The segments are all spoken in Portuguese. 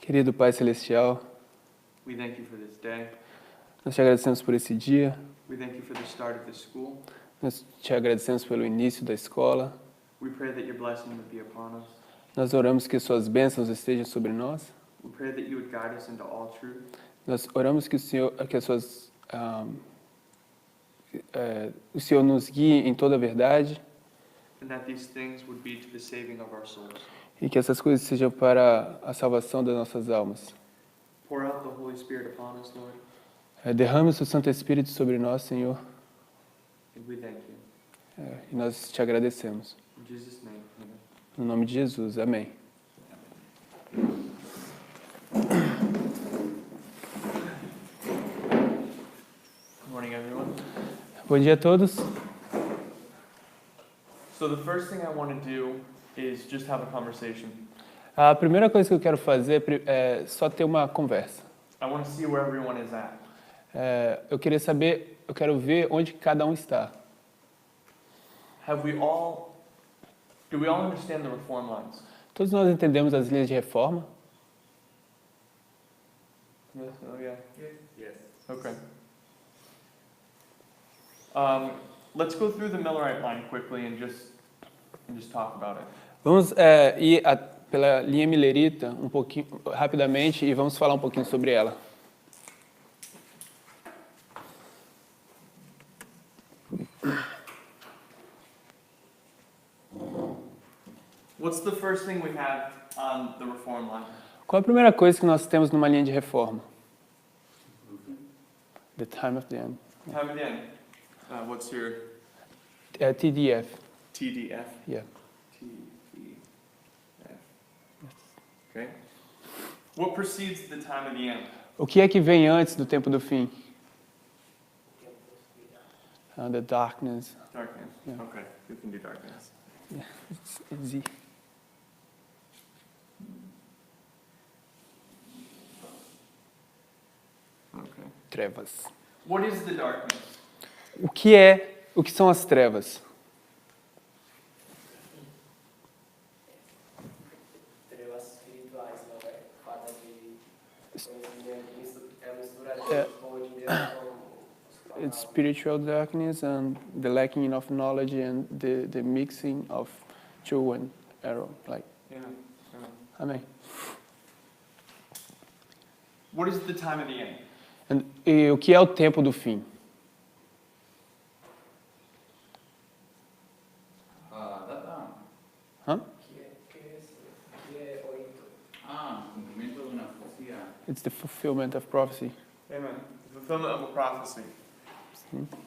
Querido Pai Celestial, we thank you for this day. nós te agradecemos por esse dia, We thank you for the start of this school. nós te agradecemos pelo início da escola, We pray that your blessing would be upon us. nós oramos que suas bênçãos estejam sobre nós, We pray that you would guide us into all truth. nós oramos que o Senhor nos guie em toda a verdade And that these things would be to the saving of our souls. e que essas coisas sejam para a salvação das nossas almas. Pour out the Holy Spirit upon us, Lord, Derrame o seu Santo Espírito sobre nós, Senhor, and we thank you. e nós te agradecemos. In Jesus' name, amen. No nome de Jesus, amém. Good morning, everyone. Bom dia a todos. So the first thing I want to do is just have a conversation. A primeira coisa que eu quero fazer é só ter uma conversa. I want to see where everyone is at. Eu quero ver onde cada um está. Do we all understand the reform lines? Todos nós entendemos as linhas de reforma. Yes. Oh, yeah. Yes. Okay. Let's go through the Millerite line quickly and just talk about it. Vamos ir pela linha Millerita um pouquinho rapidamente e vamos falar um pouquinho sobre ela. What's the first thing we have on the reform line? Qual a primeira coisa que nós temos numa linha de reforma? The time of the end. Time at the end. What's your TDF. TDF? Yeah. TDF. Okay. What precedes the time of the end? O que é que vem antes do tempo do fim? The darkness. Darkness. Yeah. Okay. We can do darkness. It's easy. Okay. Trevas. What is the darkness? O que são as trevas? Trevas espirituais, não é? Falta de conhecimento, é mistura É. de hoje em dia com It's spiritual darkness and the lacking of knowledge and the mixing of true and error. Like, Yeah. amém. What is the time of the end? E o que é o tempo do fim? Hã? que é oito. Cumprimento de una profecía. It's the fulfillment of prophecy. Amen. Fulfillment of a prophecy.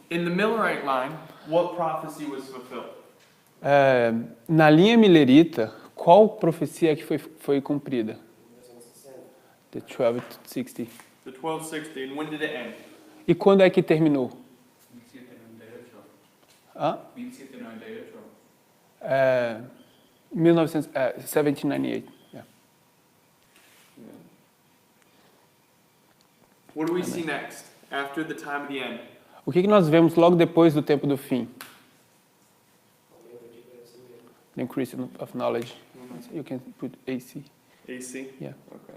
In the Millerite line, what prophecy was fulfilled? Na linha Millerita, qual profecia que foi cumprida? 1960. The 1260. The 1260. And when did it end? E quando é que terminou? 1798. Hã? 1798. 1798. Yeah. What do we see next? After the time of the end? O que nós vemos logo depois do tempo do fim? Aumento de conhecimento. The increase of knowledge. You can put AC. AC? Yeah. Okay.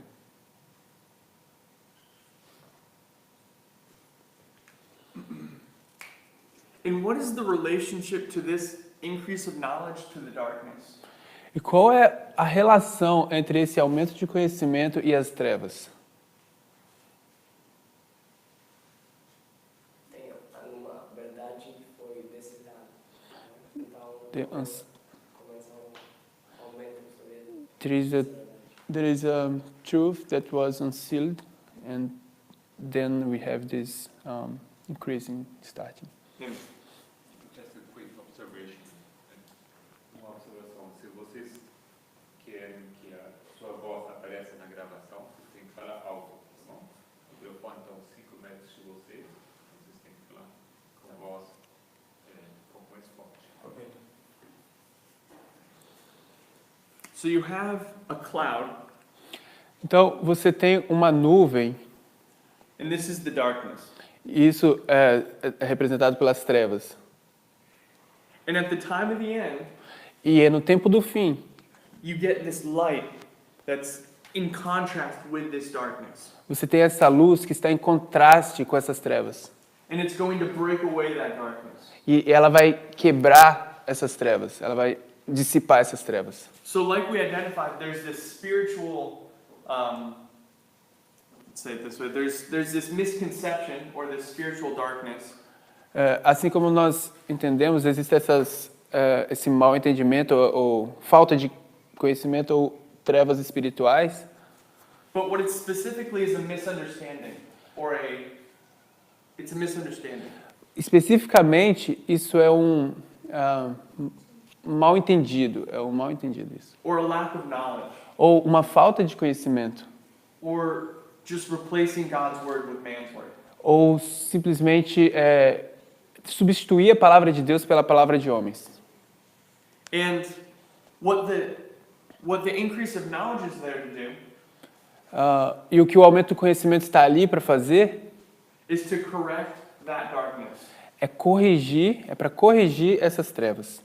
And what is the relationship to this increase of knowledge to the darkness? E qual é a relação entre esse aumento de conhecimento e as trevas? Tem uma verdade que foi decidada. Então, The começa aumento sobre There is a truth that was unsealed, and then we have this increasing starting. Yeah. Just a quick observation. Uma observação. Se vocês querem que a sua voz apareça na gravação, vocês têm que falar alto. Senão, o microfone está a 5 metros de vocês. Vocês têm que falar com a voz um pouco mais forte. Okay. So you have a cloud, Então, você tem uma nuvem, and this is the darkness. e isso é representado pelas trevas. And at the time of the end, E é no tempo do fim, you get this light that's in contrast with this darkness. Você tem essa luz que está em contraste com essas trevas. And it's going to break away that darkness. E ela vai quebrar essas trevas, ela vai dissipar essas trevas. So like we identified, there's this spiritual, let's say it this way, there's this misconception or this spiritual darkness. Assim como nós entendemos, existe esse mal entendimento ou falta de conhecimento ou trevas espirituais. But what it specifically is a misunderstanding or it's a misunderstanding. Especificamente, isso é um mal entendido, isso. Or a lack of knowledge. Ou uma falta de conhecimento. Or just replacing God's word with man's word. Ou simplesmente substituir a palavra de Deus pela palavra de homens. And what the increase of knowledge is there to do E o que o aumento do conhecimento está ali para fazer is to correct that darkness. é para corrigir essas trevas.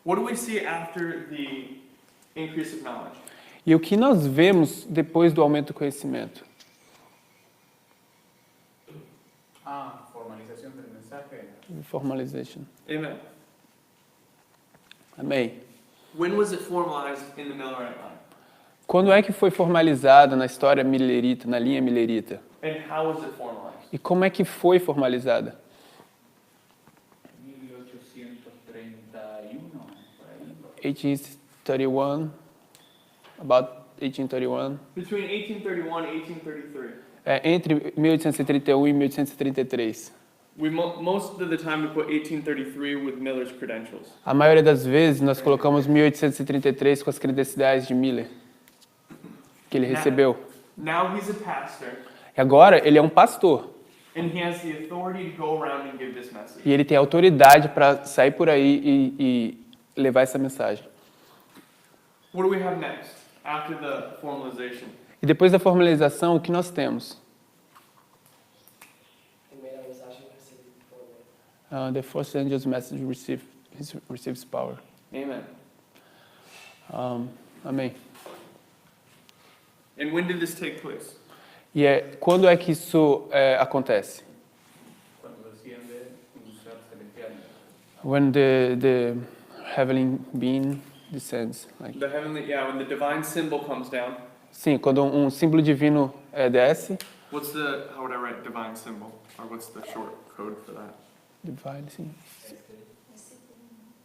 What do we see after the increase of knowledge? E o que nós vemos depois do aumento do conhecimento? Formalización del mensaje. Formalization. Amen. Amém. When was it formalized in the Millerite line? Quando é que foi formalizada na história milerita, na linha milerita? And how was it formalized? E como é que foi formalizada? 1831, por ahí. 1831, about 1831. Between 1831 and 1833. Entre 1831 e 1833. Most of the time we put 1833 with Miller's credentials. A maioria das vezes nós colocamos 1833 com as credenciais de Miller que ele recebeu. Now he's a pastor, E agora ele é um pastor and he has the authority to go around and give this message. e ele tem autoridade para sair por aí e levar essa mensagem. What do we have next after the formalization? E depois da formalização, o que nós temos? Primeira mensagem recebida por The first angel's message receives power. Amen. Amém. And when did this take place? E quando é que isso acontece? Cuando desciende un ser celestial. When the heavenly being descends. Like. The heavenly, when the divine symbol comes down. Sim, quando um símbolo divino desce. How would I write divine symbol? Or what's the short code for that? Divine, sim.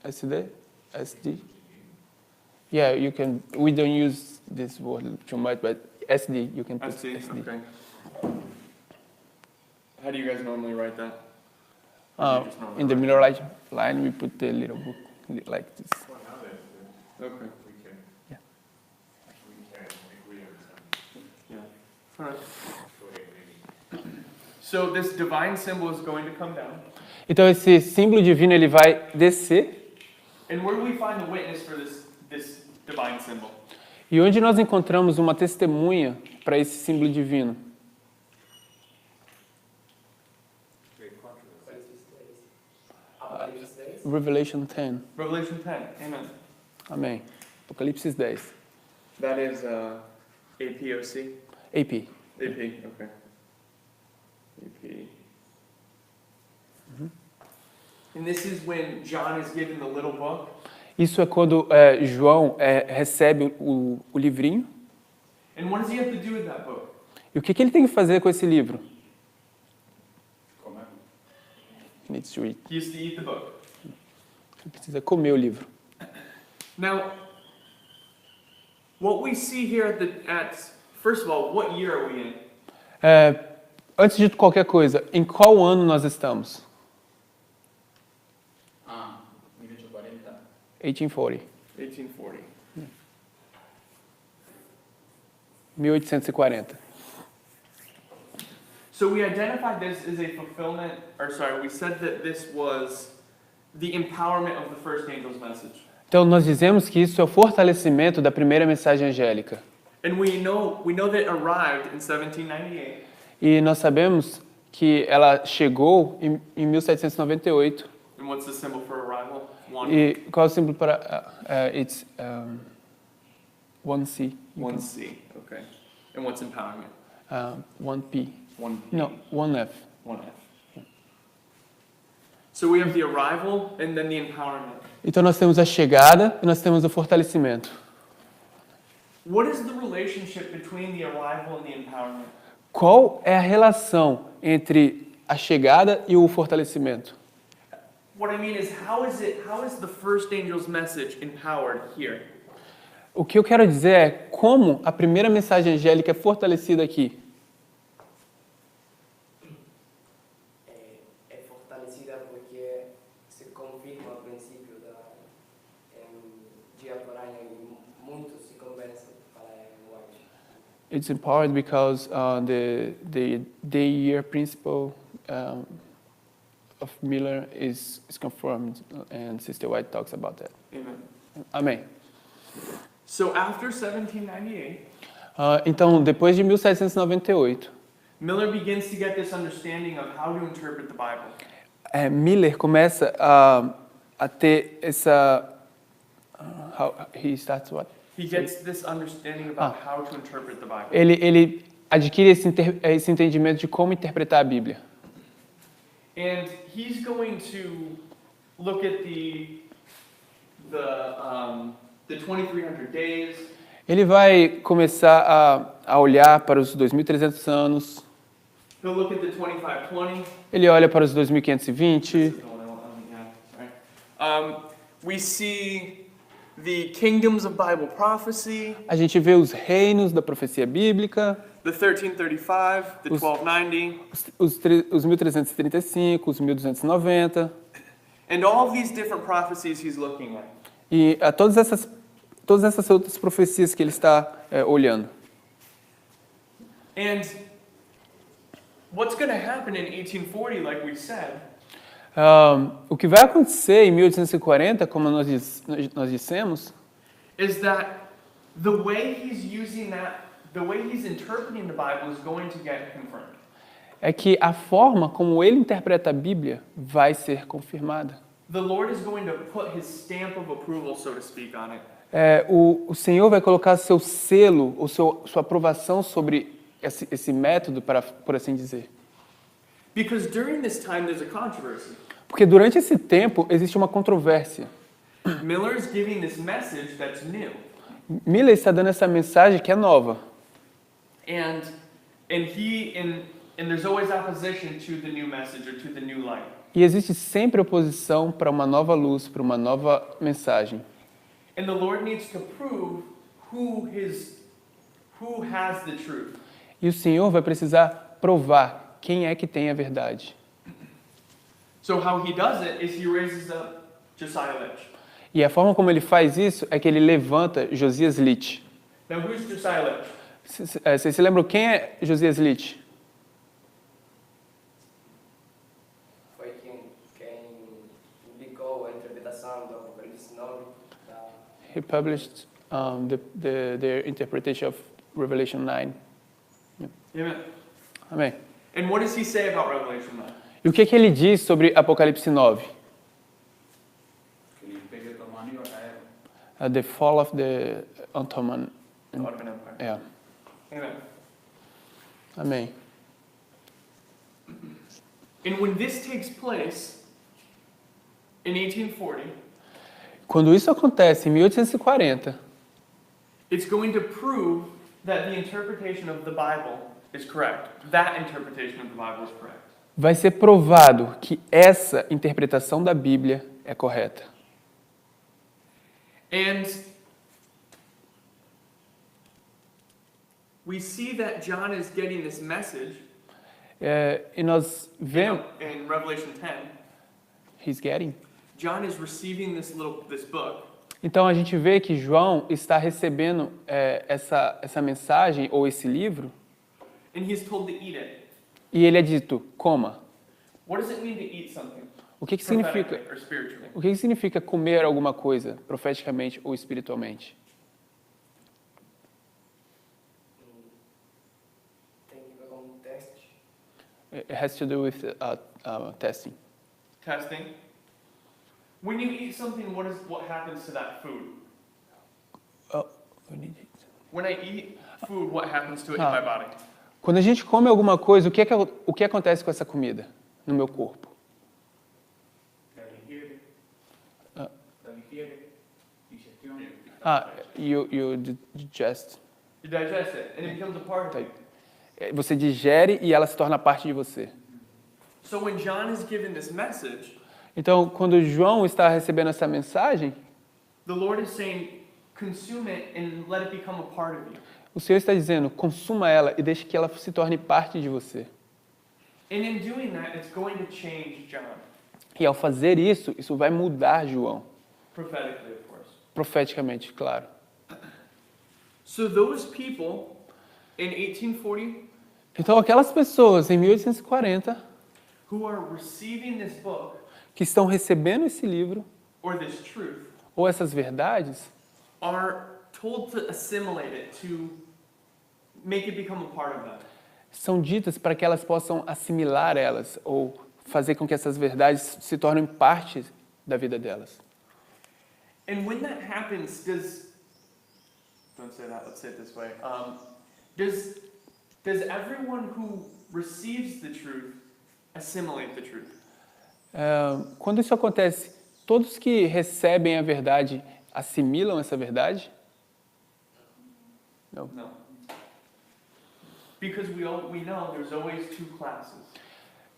SD? SD? Yeah, you can, we don't use this word too much, but SD, you can put SD, SD. okay. How do you guys normally write that? In the middle line, we put the little book like this. Okay. We can. Yeah. We can agree on something. Yeah. All right. Okay, maybe. So this divine symbol is going to come down. Então esse símbolo divino ele vai descer. And where do we find the witness for this divine symbol? E onde nós encontramos uma testemunha para esse símbolo divino? Apocalipse 10. Revelation 10. Revelation 10. Amen. Amém. Apocalipse 10. That is APOC? AP. AP, okay. AP. And this is when John is given the little book. Isso é quando João recebe o livrinho. And what does he have to do with that book? E o que ele tem que fazer com esse livro? Comer. He needs to eat. He has to eat the book. Ele precisa comer o livro. Now, what we see here first of all, what year are we in? Antes de qualquer coisa, em qual ano nós estamos? 1840. 1840. 1840. 1840. So we identified this as a fulfillment, we said that this was the empowerment of the first angel's message. Então nós dizemos que isso é o fortalecimento da primeira mensagem angélica. And we know that it arrived in 1798. E nós sabemos que ela chegou em 1798. And what's the symbol for arrival? 1. E qual é o símbolo para 1C. 1C, okay. And what's empowerment? 1P. 1P. No, 1F. 1F. So we have the arrival and then the empowerment. Então nós temos a chegada e nós temos o fortalecimento. What is the relationship between the arrival and the empowerment? Qual é a relação entre a chegada e o fortalecimento? What I mean is how is the first angel's message empowered here? O que eu quero dizer é como a primeira mensagem angélica é fortalecida aqui. É fortalecida porque se confirma o princípio dia por ano e muitos se convencem para o anjo. It's empowered because the day-year principle of Miller is confirmed, and Sister White talks about that. Amen. Amém. So after 1798, Então, depois de 1798, Miller begins to get this understanding of how to interpret the Bible. Miller começa a ter essa... how he starts what? He gets this understanding about how to interpret the Bible. Ele adquire esse entendimento de como interpretar a Bíblia. And he's going to look at the 2300 days. Ele vai começar a olhar para os 2.300 anos. He'll look at the 2520. Ele olha para os 2.520. We see the kingdoms of Bible prophecy, A gente vê os reinos da profecia bíblica, the 1335, the 1290, os 1.335, os 1.290. and all of these different prophecies he's looking at. E todas essas outras profecias que ele está olhando. And what's going to happen in 1840, like we said, O que vai acontecer em 1840, como nós dissemos, is that the way he's using that, the way he's interpreting the Bible is going to get confirmed. é que a forma como ele interpreta a Bíblia vai ser confirmada. The Lord is going to put his stamp of approval, so to speak, on it. O Senhor vai colocar seu selo, ou sua aprovação sobre esse método, por assim dizer. Because during this time there's a controversy. Porque durante esse tempo existe uma controvérsia. Miller's giving this message that's new. Miller está dando essa mensagem que é nova. And there's always opposition to the new message or to the new light. E existe sempre oposição para uma nova luz, para uma nova mensagem. And the Lord needs to prove who has the truth. E o Senhor vai precisar provar quem é que tem a verdade. So how he does it is he raises up Josiah Litch. E a forma como ele faz isso é que ele levanta Josias Litch. Now who's Josiah Litch? Vocês se lembram quem é Josias Litch? Foi quem publicou a interpretação do Apocalipse 9 da He published the interpretation of Revelation 9. Amen. Amém. And what does he say about Revelation 9? E o que ele diz sobre Apocalipse 9? The fall of the Ottoman. The Ottoman Empire. Yeah. Amen. Amém. And when this takes place in 1840, Quando isso acontece em 1840, it's going to prove that the interpretation of the Bible is correct. That interpretation of the Bible is correct. vai ser provado que essa interpretação da Bíblia é correta. And we see that John is getting this message E nós vemos, in Revelation 10. he's getting. John is receiving this book, Então a gente vê que João está recebendo essa mensagem ou esse livro and he's told to eat it. e ele é dito, coma. What does it mean to eat something? O que significa? Prophetically or spiritually? O que significa comer alguma coisa, profeticamente ou espiritualmente? tem que ver com um teste. It has to do with testing. Testing. When you eat something, what happens to that food? Oh, we need it. When I eat food, what happens to it in Ah. my body? Quando a gente come alguma coisa, o que acontece com essa comida no meu corpo? La digiere, Ah. la digiere, digestión. You digest. You digest it, and it becomes a part of you. Você digere e ela se torna parte de você. So when John is given this message, Então, quando João está recebendo essa mensagem, the Lord is saying, consume it and let it become a part of you. o Senhor está dizendo, consuma ela e deixe que ela se torne parte de você. And in doing that, it's going to change John, E ao fazer isso, isso vai mudar João. prophetically, of course. Profeticamente, claro. So those people in 1840 Então, aquelas pessoas em 1840 who are receiving this book que estão recebendo esse livro, or this truth ou essas verdades, are told to assimilate it, to make it become a part of them. são ditas para que elas possam assimilar elas, ou fazer com que essas verdades se tornem parte da vida delas. And when that happens, don't say that, let's say it this way. Does everyone who receives the truth assimilate the truth? Quando isso acontece, todos que recebem a verdade assimilam essa verdade? Não. No. Because we know there's always two classes.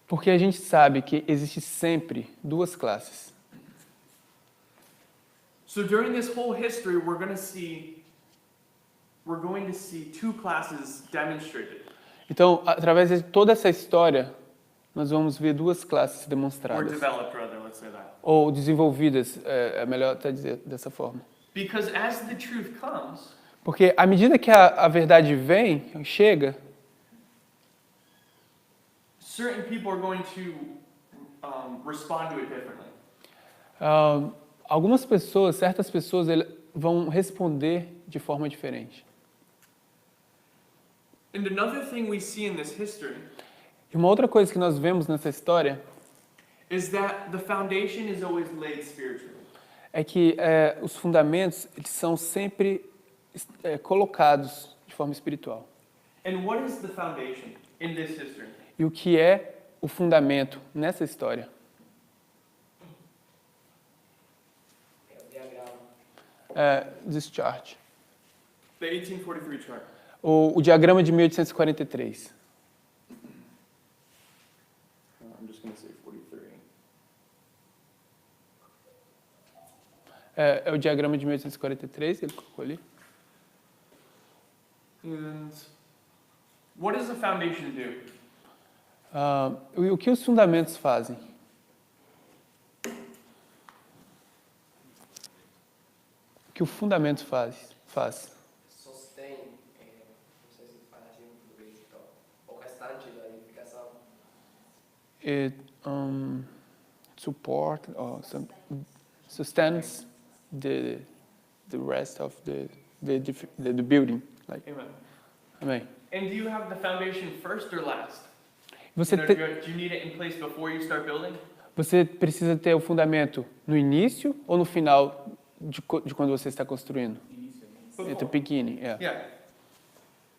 Porque a gente sabe que existe sempre duas classes. So during this whole history, we're going to see two classes demonstrated Então, através de toda essa história, nós vamos ver duas classes or demonstradas. developed, rather. Let's say that. Ou desenvolvidas, é melhor até dizer dessa forma. Because as the truth comes, Porque à medida que a verdade vem, chega, certain people are going to respond to it differently. algumas pessoas, certas pessoas, vão responder de forma diferente. And another thing we see in this history E uma outra coisa que nós vemos nessa história is that the foundation is always laid spiritually. é que os fundamentos eles são sempre colocados de forma espiritual. And what is the foundation in this history? E o que é o fundamento nessa história? É o diagrama. This chart. The 1843 chart. O diagrama de 1843. I'm just going to say 43. É o diagrama de 1843, ele colocou ali. And what does the foundation do? O que os fundamentos fazem? O que o fundamento faz? Sostém, não sei se fala assim em português, então, o restante da edificação. It support or sustains the rest of the building. Like, Amen. amém. And do you have the foundation first or last? Você, Do you need it in place before you start building? você precisa ter o fundamento no início ou no final de quando você está construindo? At the beginning, yeah. Yeah.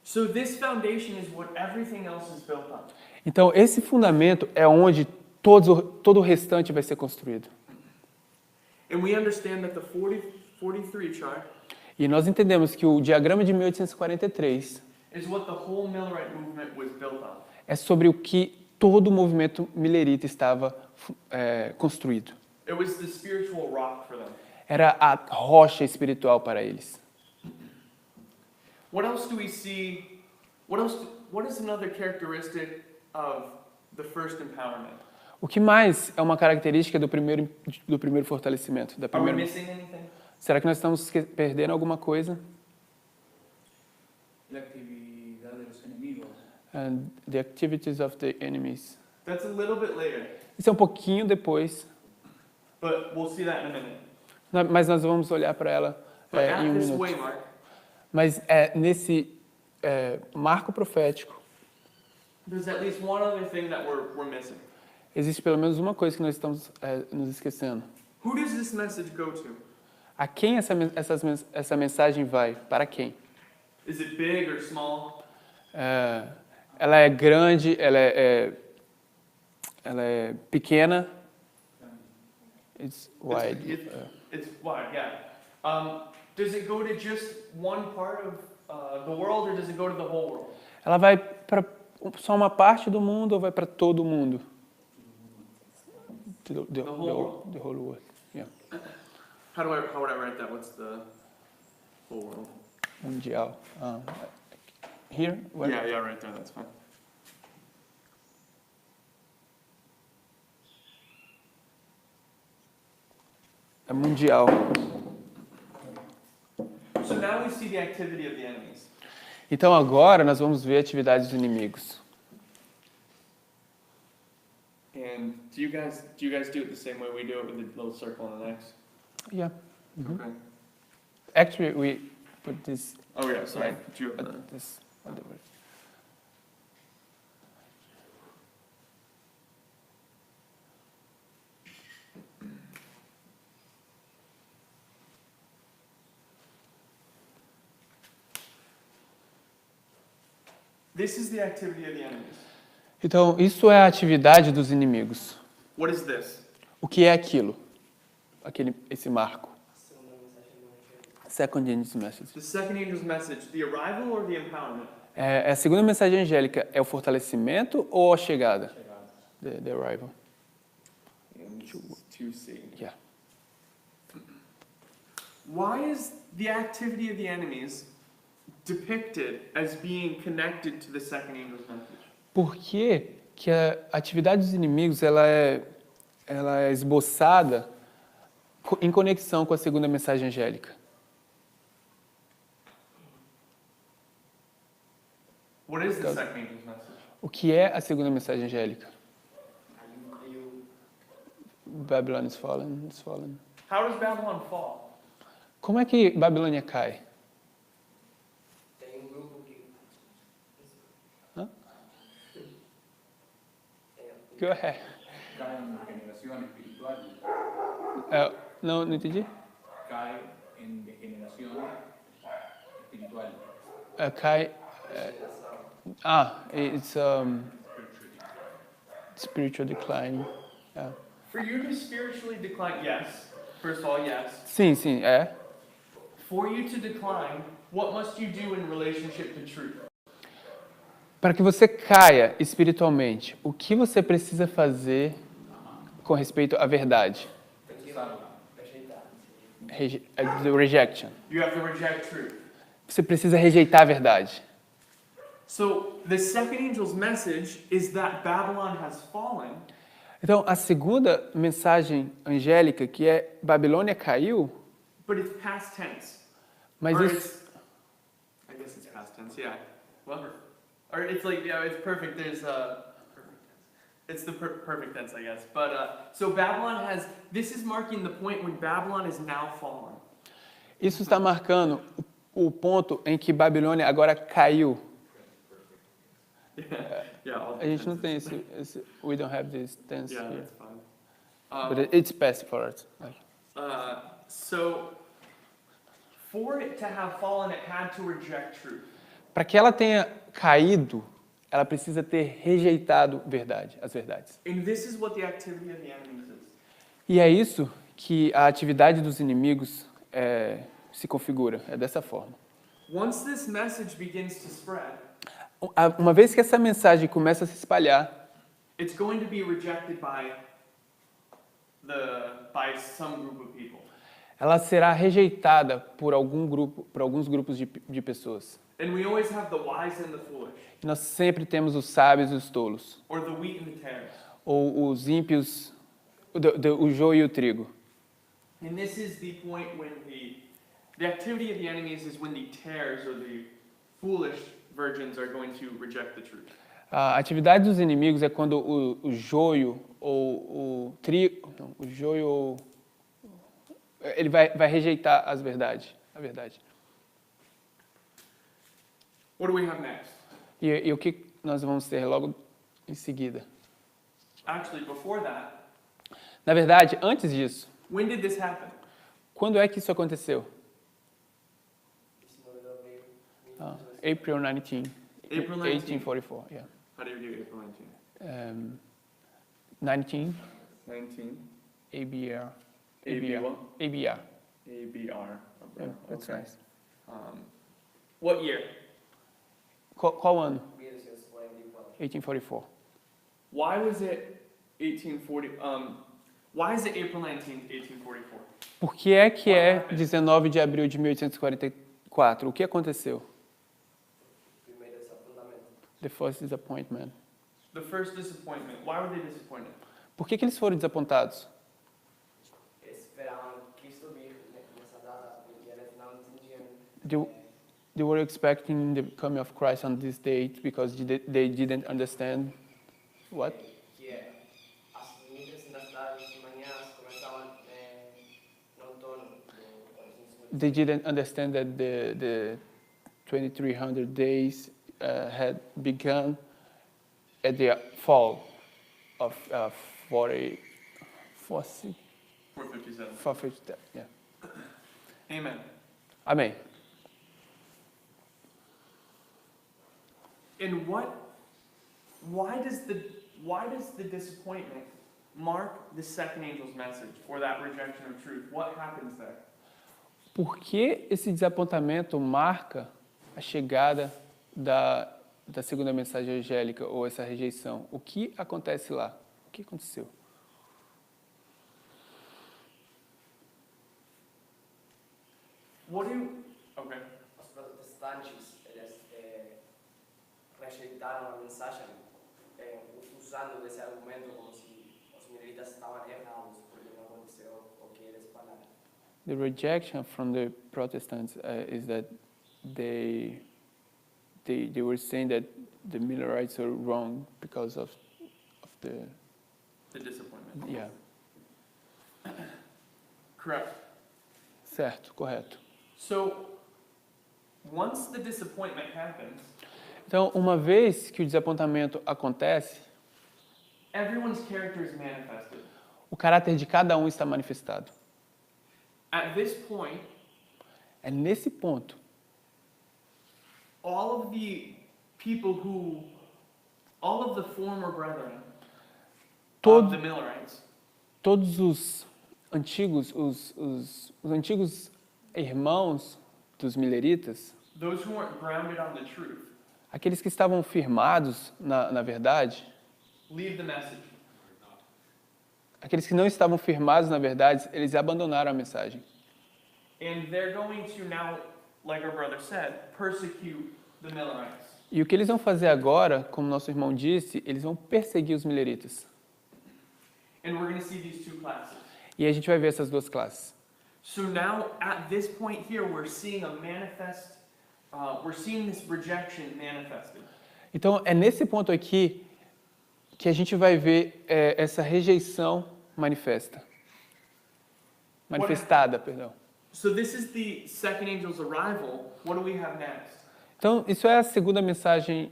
So this foundation is what everything else is built on. Então, esse fundamento é onde todo o restante vai ser construído. And we understand that the 43 chart E nós entendemos que o diagrama de 1843 is what the whole Millerite movement was built on. é sobre o que todo o movimento millerita estava construído. It was the spiritual rock for them. Era a rocha espiritual para eles. What else do we see? What is another characteristic of the first empowerment? O que mais é uma característica do primeiro fortalecimento? Da Are we primeira... missing anything? Será que nós estamos perdendo alguma coisa? La actividad de los enemigos. And the activities of the enemies. That's a little bit later, Isso é um pouquinho depois, but we'll see that in a minute. mas nós vamos olhar para ela But em at um this minuto. waymark, Mas nesse marco profético, there's at least one other thing that we're missing. existe pelo menos uma coisa que nós estamos nos esquecendo. Who does this message go to? A quem essa mensagem vai? Para quem? Is it big or small? Ela é grande, ela é pequena. It's wide. It's wide, yeah. Does it go to just one part of the world, or does it go to the whole world? Ela vai para só uma parte do mundo ou vai para todo o mundo? The whole world. Yeah. How would I write that? What's the whole world? Mundial. Here? Where? Yeah, right there. That's fine. É mundial. So now we see the activity of the enemies. Então agora nós vamos ver a atividade dos inimigos. And do you guys do it the same way we do it with the little circle and an X? Yeah. Okay. Actually, we put this. Oh yeah, sorry. Right. Do you have the- This. Whatever. This is the activity of the enemies. Então, isso é a atividade dos inimigos. What is this? O que é aquilo? Esse marco. Segunda mensagem do Evangelho. Second angel's message. The second angel's message, the arrival or the empowerment? É a segunda mensagem angélica é o fortalecimento ou a chegada? The arrival. To see. Yeah. Why is the activity of the enemies depicted as being connected to the second angel's message? Por que que a atividade dos inimigos ela é esboçada em conexão com a segunda mensagem angélica? What is the second angel's message? O que é a segunda mensagem angélica? Caiu. Babylon is fallen, is fallen. How does Babylon fall? Como é que Babilônia cai? Tem um grupo que. Hã? Tem, Go ahead. Cae en degeneración espiritual, Não entendi. cae en degeneración espiritual. Cai. It's spiritual decline. Yeah. For you to spiritually decline, yes. First of all, yes. Sim, é. For you to decline, what must you do in relationship to truth? Para que você caia espiritualmente, o que você precisa fazer com respeito à verdade? tem que rejeitar. The rejection. You have to reject truth. Você precisa rejeitar a verdade. So the second angel's message is that Babylon has fallen, Então, a segunda mensagem angélica, que é Babilônia caiu, but it's past tense. mas Or isso, I guess it's past tense, yeah. Well, or it's like, yeah, it's perfect. There's perfect tense. It's the perfect tense, I guess. But so Babylon has. This is marking the point when Babylon is now fallen. isso está marcando o ponto em que Babilônia agora caiu. Yeah. All A gente não tem esse we don't have this tense Yeah, here. that's fine. But it's best for us. So for it to have fallen, it had to reject truth. Para que ela tenha caído, ela precisa ter rejeitado as verdades. And this is what the activity of the enemies is. E é isso que a atividade dos inimigos se configura, é dessa forma. Once this message begins to spread, Uma vez que essa mensagem começa a se espalhar, it's going to be rejected by some group of people. ela será rejeitada por alguns grupos de pessoas. And we always have the wise and the foolish, E nós sempre temos os sábios e os tolos, or the wheat and the tares. ou os ímpios, o joio e o trigo. And this is the point when the activity of the enemies is when the tares or the foolish virgins are going to reject the truth. A atividade dos inimigos é quando o joio ou o trigo, não, o joio ele vai rejeitar a verdade. What do we have next? E o que nós vamos ter logo em seguida? Actually, before that, Na verdade, antes disso, when did this happen? quando é que isso aconteceu? 19 de abril. April 19. April 19. 1844, yeah. How do you do April 19? 19, 19. ABR. ABR. ABR. ABR. Yeah, that's Okay. nice. What year? Qual ano? 1844. 1844. Why was it 1840? Why is it April 19th, 1844? Por que é 19 de abril de 1844? O que aconteceu? Primeiro desapontamento. The first disappointment. The first disappointment. Why were they disappointed? Por que eles foram desapontados? Esperavam Cristo vir nessa data e eles não entendiam. They were expecting the coming of Christ on this date because they didn't understand what? Que as missas nas tardes e manhãs começavam no outono do They didn't understand that the 2300 days had begun at the fall of 457. 457. Yeah. Amen. Amém. And why does the disappointment mark the second angel's message or that rejection of truth? What happens there? Por que esse desapontamento marca a chegada da segunda mensagem angélica ou essa rejeição? O que acontece lá? O que aconteceu? Okay. Os protestantes, eles rejeitaram a mensagem usando esse argumento como se os minoritas estavam errados porque não aconteceu o que eles falaram. The rejection from the Protestants is that they were saying that the Millerites are wrong because of the disappointment. yeah. Correct. Certo, correto. So, once the disappointment happens, Então, uma vez que o desapontamento acontece, everyone's character is manifested. o caráter de cada um está manifestado. At this point, É nesse ponto all of the former brethren of the Millerites, todos os antigos, os antigos irmãos dos mileritas, those who weren't grounded on the truth, aqueles que estavam firmados na verdade, leave the message. aqueles que não estavam firmados na verdade, eles abandonaram a mensagem. And they're going to now, like our brother said, persecute the Millerites. E o que eles vão fazer agora, como nosso irmão disse, eles vão perseguir os mileritas. And we're going to see these two classes. E a gente vai ver essas duas classes. So now, at this point here, we're seeing we're seeing this rejection manifested. Então, é nesse ponto aqui que a gente vai ver essa rejeição manifestada, perdão. So this is the second angel's arrival. What do we have next? Então, isso é a segunda mensagem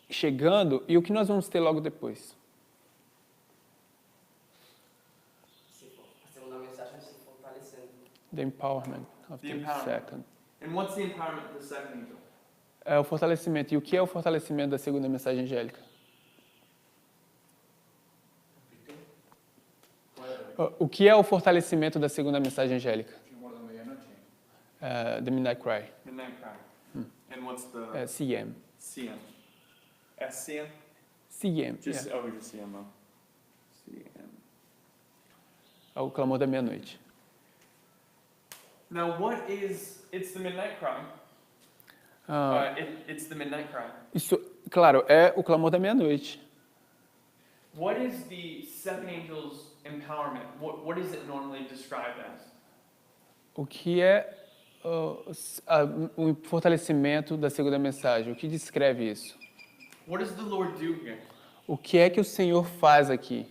chegando, e o que nós vamos ter logo depois? A segunda mensagem se fortalecendo. The empowerment of The the empowerment. second. And what's the empowerment of the second angel? É o fortalecimento. E o que é o fortalecimento da segunda mensagem angélica? O que é o fortalecimento da segunda mensagem angélica? Temor da medianoche. The Midnight Cry. Midnight Cry. And what's the CM. CM? SCM? CM. Just Yeah. just CMO. CM. É o clamor da meia-noite. Now, it's the Midnight Cry. It's the Midnight Cry. Isso, claro, é o clamor da meia-noite. What is the second angel's empowerment? What is it normally described as? O que é o fortalecimento da segunda mensagem? O que descreve isso? What does the Lord do here? O que é que o Senhor faz aqui?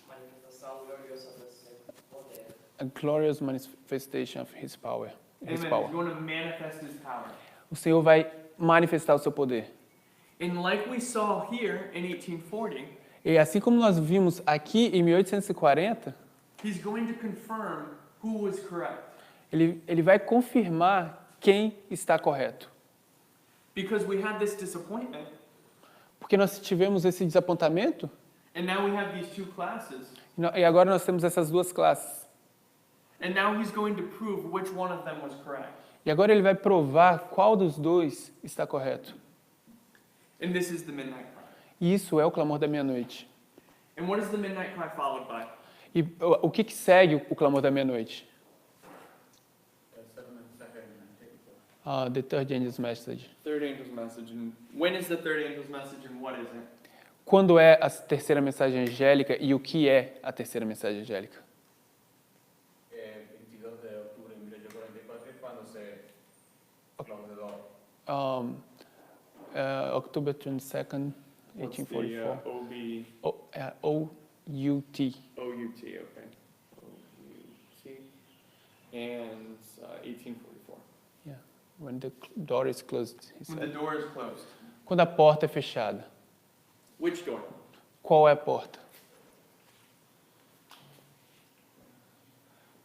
Manifestação gloriosa do seu poder. A glorious manifestation of His power. Amen. His He's power. going to manifest His power. O Senhor vai manifestar o seu poder. And like we saw here in 1840, E assim como nós vimos aqui em 1840, He's going to confirm who was correct. ele vai confirmar quem está correto. Because we had this disappointment, Porque nós tivemos esse desapontamento and now we have these two classes, e agora nós temos essas duas classes. and now he's going to prove which one of them was correct. E agora ele vai provar qual dos dois está correto. And this is the midnight cry. E isso é o clamor da meia-noite. And what is the midnight cry followed by? E o que segue o clamor da meia-noite? The third angel's message. Third angel's message. And when is the third angel's message and what is it? Quando é a terceira mensagem angélica e o que é a terceira mensagem angélica? 22 de octubre de 1844 es cuando se close the door. October 22nd, What's the 1844. OB, O-U-T. OUT, okay. OUT. And 1844. Yeah. When the door is closed, he When the said. door is closed. Quando a porta é fechada. Which door? Qual é a porta?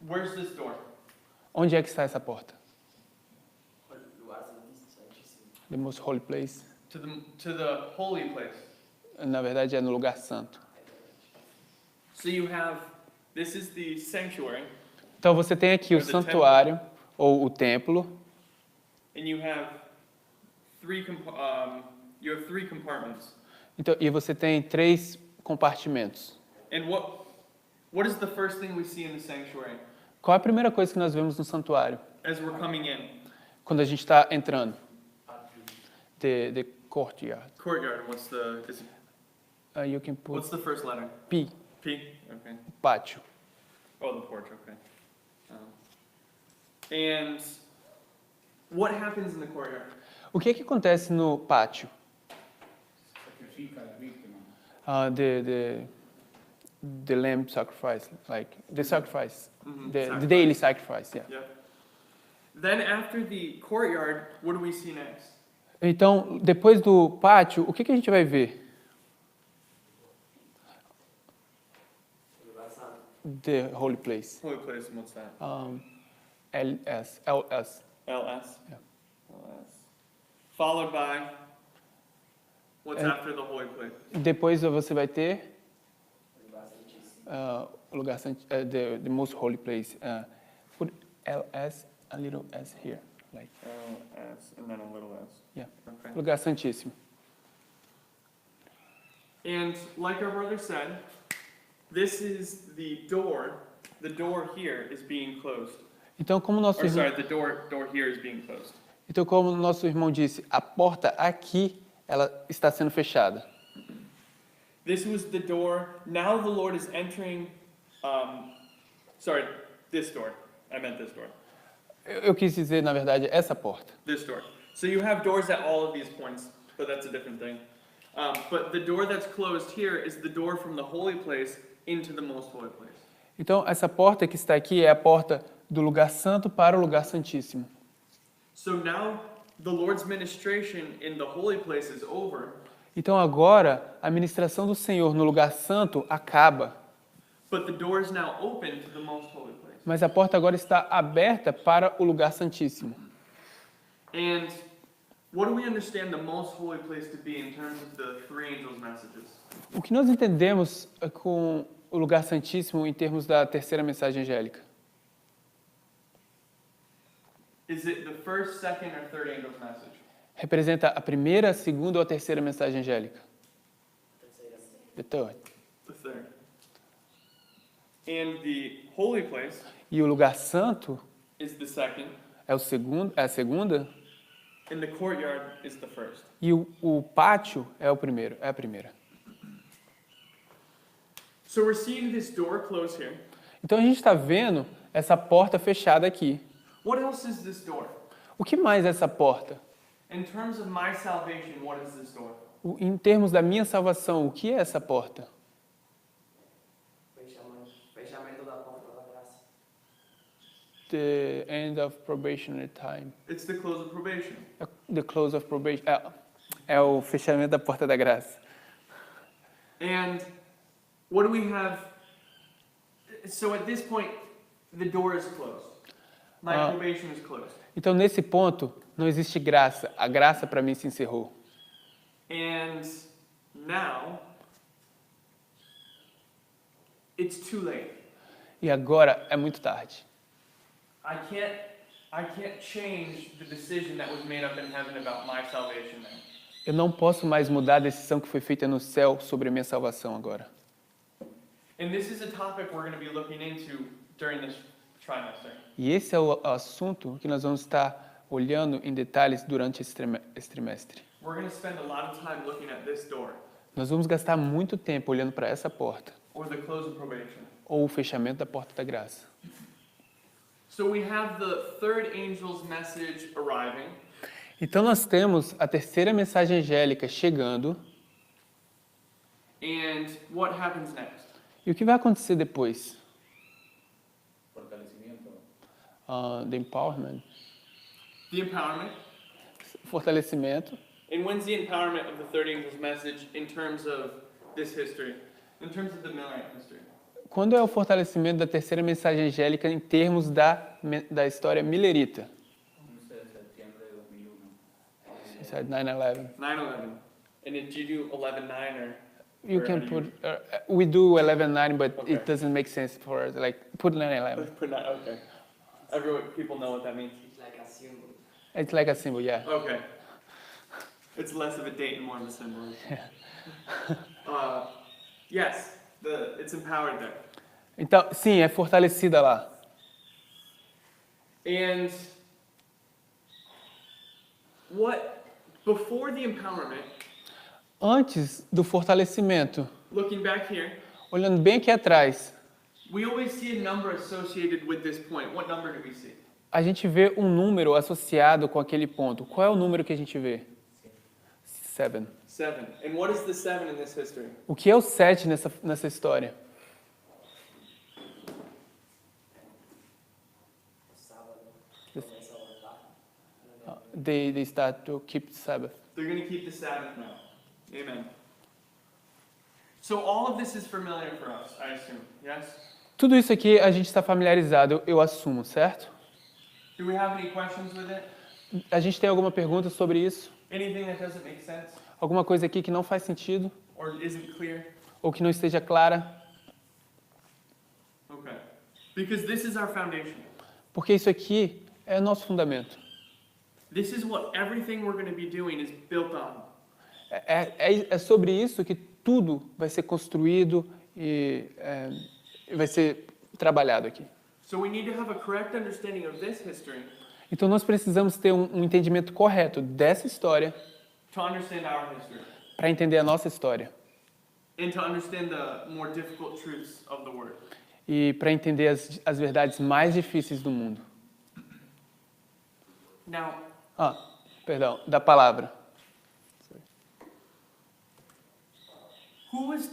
Where's this door? Onde é que está essa porta? Lugar santíssimo. The most holy place. To the holy place. Na verdade é no lugar santo. So you have, this is the sanctuary, Então você tem aqui o Or the santuário ou o templo and you have three compartments. então, e você tem 3 compartimentos. And what is the first thing we see in the sanctuary Qual é a primeira coisa que nós vemos no santuário as we're coming in? quando a gente está entrando? The courtyard. Courtyard. What's the You can put what's the first letter? P, P. Okay. pátio. Oh, the porch. Okay. And what happens in the courtyard? O que acontece no pátio? Sacrifica a la víctima. The lamb sacrifice, like the sacrifice, Mhm, the sacrifice. daily sacrifice, yeah. Yeah. Then after the courtyard, what do we see next? Então, depois do pátio, o que a gente vai ver? Lugar santo. The holy place. Holy place. And what's that? LS. LS. Yeah. LS. Followed by. What's And- after the holy place? Depois você vai ter Lugar santíssimo. o lugar santo, the most holy place. Put LS, a little s here, like LS and then a little s. Yeah. Okay. lugar santíssimo. And like our brother said, this is the door. The door here is being closed. Então, como nosso Or irmão, sorry, the door here is being closed. então, como nosso irmão disse, a porta aqui ela está sendo fechada. This was the door. Now the Lord is entering. Sorry, this door. I meant this door. Eu quis dizer, na verdade, essa porta. This door. So you have doors at all of these points, but that's a different thing. But the door that's closed here is the door from the holy place into the most holy place. Então, essa porta que está aqui é a porta do lugar santo para o lugar santíssimo. So now the Lord's ministration in the holy place is over, Então, agora, a ministração do Senhor no lugar santo acaba, but the door is now open to the most holy place. mas a porta agora está aberta para o lugar santíssimo. And what do we understand the most holy place to be in terms of the three angels' messages? O que nós entendemos com o lugar santíssimo em termos da terceira mensagem angélica? Is it the first, second, or third angel's message? Representa a primeira, a segunda ou a terceira mensagem angélica? Terceira. The third. The third. And the holy place E o lugar santo is the second, é a segunda, and the courtyard is the first. e o pátio é a primeira. So we're seeing this door close here. Então a gente está vendo essa porta fechada aqui. What else is this door? O que mais é essa porta? In terms of my salvation, what is this door? Em termos da minha salvação, o que é essa porta? Fechamento da porta da graça. The end of probationary time. It's the close of probation. The close of probation. É o fechamento da porta da graça. And what do we have? So at this point, the door is closed. My Ah. probation is closed. Então, nesse ponto, não existe graça. A graça para mim se encerrou. And now, it's too late. E agora é muito tarde. I can't change the decision that was made up in heaven about my salvation then. Eu não posso mais mudar a decisão que foi feita no céu sobre a minha salvação agora. And this is a topic we're going to be looking into during this trimester. E esse é o assunto que nós vamos estar olhando em detalhes durante esse trimestre. We're going to spend a lot of time looking at this door, Nós vamos gastar muito tempo olhando para essa porta, or the close of probation. ou o fechamento da porta da graça. So we have the third angel's message arriving, Então nós temos a terceira mensagem angélica chegando, and what happens next? e o que vai acontecer depois? Fortalecimiento. The empowerment, The empowerment. fortalecimento. And when's the empowerment of the third angel's message in terms of this history, in terms of the Millerite history? Quando é o fortalecimento da terceira mensagem angélica em termos da história millerita? 11 de septiembre de 2001. He said 9/11. 9/11. And did you do 11/9 or? You or can do put, we do 11/9, but Okay. it doesn't make sense for us. Like, put 9/11. Okay. People know what that means. It's like a symbol. It's like a symbol, yeah. Okay. It's less of a date and more of a symbol. Yes, it's empowered there. Então, sim, é fortalecida lá. And before the empowerment, Antes do fortalecimento, looking back here, olhando bem aqui atrás, we always see a number associated with this point. What number do we see? a gente vê um número associado com aquele ponto. Qual é o número que a gente vê? 7. 7. And what is the 7 in this history? O que é o 7 nessa história? Sábado. Começa a voltar. They start to keep Sabbath. They're going to keep the Sabbath now. Amen. So all of this is familiar for us, I assume. Yes? Tudo isso aqui a gente está familiarizado, eu assumo, certo? Do we have any questions with it? A gente tem alguma pergunta sobre isso? Anything that doesn't make sense Alguma coisa aqui que não faz sentido? or isn't clear? Ou que não esteja clara? Okay. Because this is our foundation. Porque isso aqui é o nosso fundamento. This is what everything we're going to be doing is built on. É sobre isso que tudo vai ser construído e vai ser trabalhado aqui. So we need to have a correct understanding of this history Então nós precisamos ter um entendimento correto dessa história to understand our history para entender a nossa história and to understand the more difficult truths of the word. e para entender as verdades mais difíceis do mundo. Now, Da palavra. who was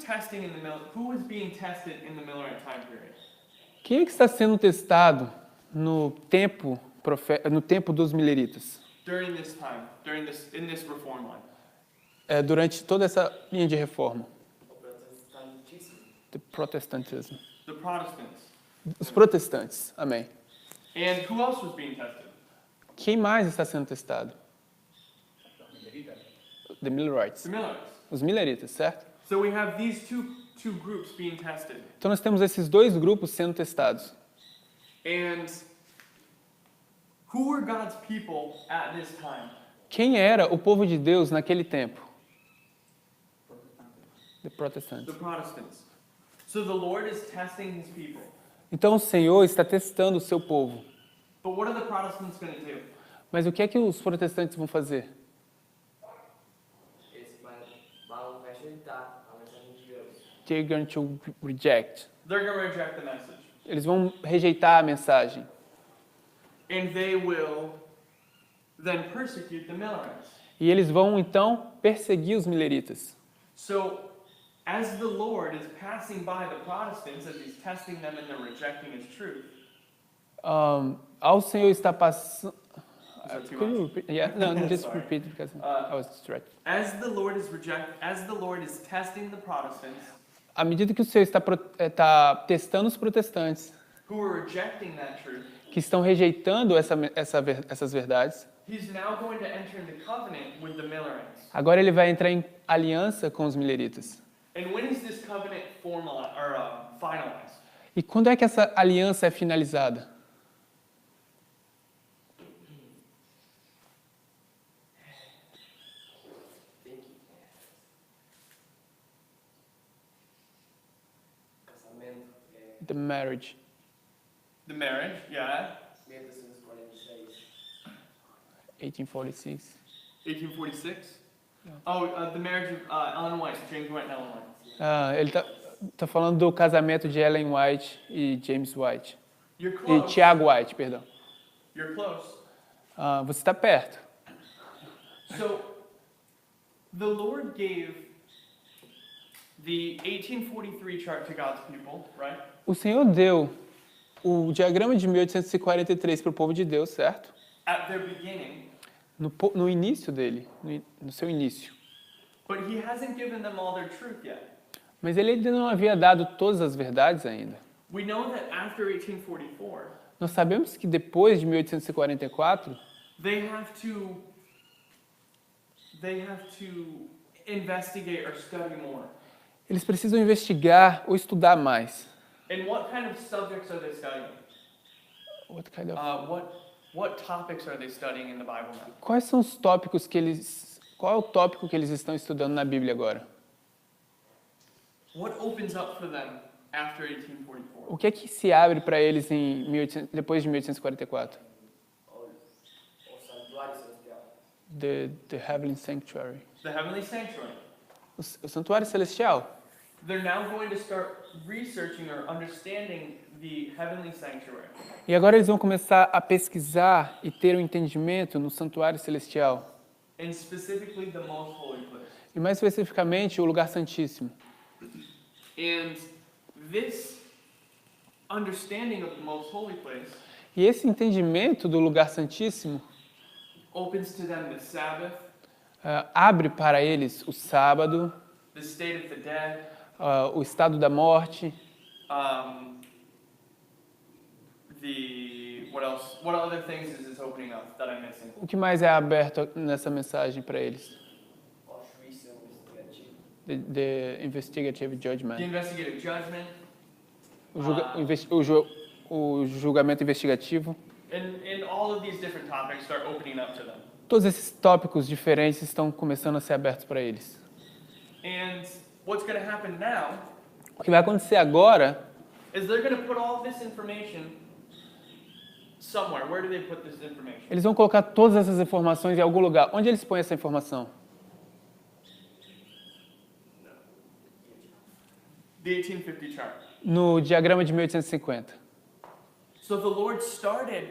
being tested in the Millerite time period? Quem é que está sendo testado no tempo dos mileritas? During this time, in this reform line. Durante toda essa linha de reforma. O protestantismo. The Protestantism. The Protestants. Os protestantes. Amém. And who else was being tested? Quem mais está sendo testado? Los Milleritas. The Millerites. The Millerites. Os mileritas, certo? So we have these two groups being tested. Então nós temos esses dois grupos sendo testados. And who were God's people at this time? Quem era o povo de Deus naquele tempo? The Protestants. The Protestants. So the Lord is testing his people. Então o Senhor está testando o seu povo. But what are the Protestants going to do? Mas o que é que os protestantes vão fazer? Eles vão rejeitar a mensagem de Deus. They're going to reject. They're going to reject the message. Eles vão rejeitar a mensagem. And they will then persecute the Millerites. E eles vão então perseguir os mileritas. So as the Lord is passing by the Protestants, as he's testing them and they're rejecting his truth, Ao Senhor está passando. Is that too Could you much? repeat? Yeah, no, just Sorry. repeat because I was distracted. as the Lord is testing the Protestants, À medida que o Senhor está testando os protestantes, who are rejecting that truth, que estão rejeitando essas verdades, he's now going to enter into covenant with the Millerites. agora ele vai entrar em aliança com os mileritas. And when is this covenant finalized? E quando é que essa aliança é finalizada? Casamento, The marriage. The marriage, yeah. 1846. 1846. 1846? Oh, the marriage of Ellen White, James White and Ellen White. Ele tá falando do casamento de Ellen White e James White. You're E close. Tiago White, perdão. You're close. Você está perto. So, the Lord gave the 1843 chart to God's people, right? O Senhor deu o diagrama de 1843 para o povo de Deus, certo? At their beginning, No início dele, no seu início. but He hasn't given them all their truth yet. Mas ele ainda não havia dado todas as verdades ainda. We know that after 1844, Nós sabemos que depois de 1844, they have to investigate or study more. eles precisam investigar ou estudar mais. And what kind of subjects are they studying? What kind of- What topics are they studying in the Bible now? Quais são os tópicos que eles... Qual é o tópico que eles estão estudando na Bíblia agora? What opens up for them after 1844? O que é que se abre para eles depois de 1844? O santuário celestial. The Heavenly Sanctuary. The heavenly sanctuary. O Santuário Celestial. They're now going to start researching or understanding the heavenly sanctuary. E agora eles vão começar a pesquisar e ter um entendimento no Santuário Celestial. And specifically the most holy place. E mais especificamente o Lugar Santíssimo. And this understanding of the most holy place E esse entendimento do Lugar Santíssimo opens to them the Sabbath, abre para eles o sábado, the state of the dead, o estado da morte, what else? What other things is this opening up that I'm missing? o que mais é aberto nessa mensagem para eles? O juízo investigativo. The Investigative The Judgment, investigative judgment, o julgamento investigativo. and all of these different topics start opening up to them. Todos esses tópicos diferentes estão começando a ser abertos para eles. And what's going to happen now O que vai acontecer agora is they're going to put all this information somewhere. Where do they put this information? eles vão colocar todas essas informações em algum lugar. Onde eles põem essa informação? The 1850 chart. No diagrama de 1850. So the Lord started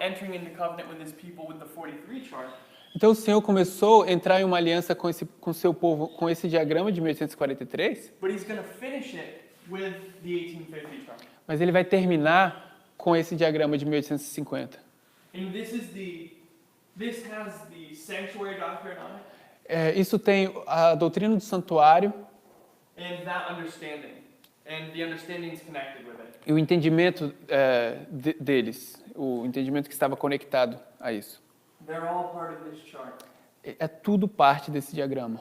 entering into covenant with His people with the 43 chart, Então o Senhor começou a entrar em uma aliança com seu povo com esse diagrama de 1843, but He's going to finish it with the 1850 chart. mas ele vai terminar com esse diagrama de 1850. And this has the sanctuary doctrine on it, Isso tem a doutrina do santuário and that understanding, and the understanding is connected with it. e o entendimento deles, o entendimento que estava conectado a isso. They're all part of this chart. É tudo parte desse diagrama.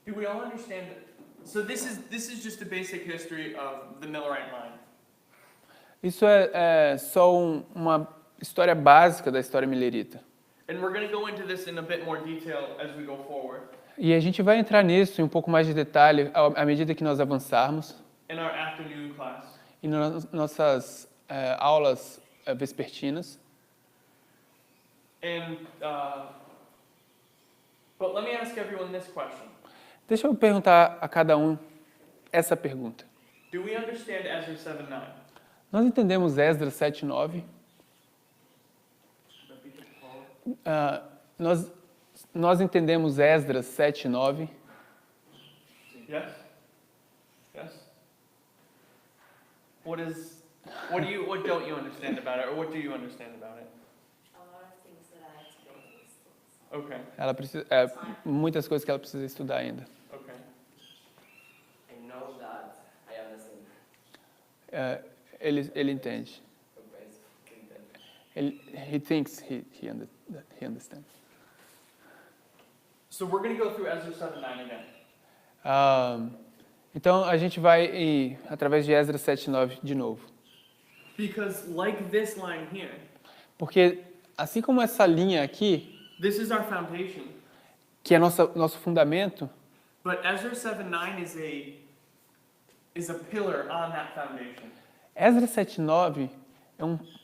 Do we all understand that? So this is just a basic history of the Millerite line. Isso é só uma história básica da história milerita. And we're going to go into this in a bit more detail as we go forward E a gente vai entrar nisso em um pouco mais de detalhe à medida que nós avançarmos in our afternoon class. e nas nossas aulas vespertinas. And but let me ask everyone this question: Deixa eu perguntar a cada um essa pergunta. do we understand Ezra 7:9? Nós entendemos Esdras 7:9? Nós entendemos Esdras 7:9? Yes. Yes. What don't you understand about it, or what do you understand about it? A lot of things that I experienced. Okay. Ela precisa, muitas coisas que ela precisa estudar ainda. Okay. I know that I understand. Ele entende. Eu penso que entendo. He thinks that he understands. So we're going to go through Ezra 7:9 again. Então a gente vai ir através de Esdras 7:9 de novo. Because like this line here, Porque assim como essa linha aqui, this is our foundation. que é nosso fundamento, But Ezra 7:9 is a pillar on that foundation. Esdras 7:9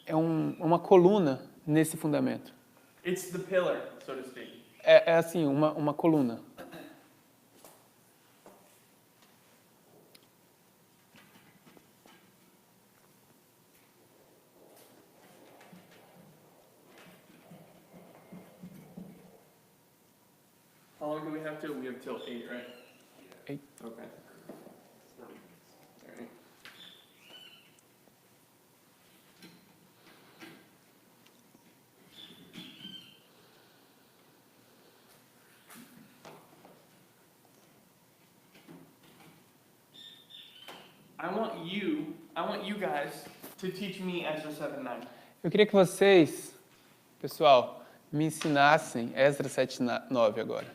é uma coluna nesse fundamento. It's the pillar, so to speak. É assim, uma coluna. How long do we have till? We have till 8, right? 8. Okay. Alright. I want you guys to teach me Ezra 7:9. Eu queria que vocês, pessoal, me ensinassem Esdras 7:9 agora.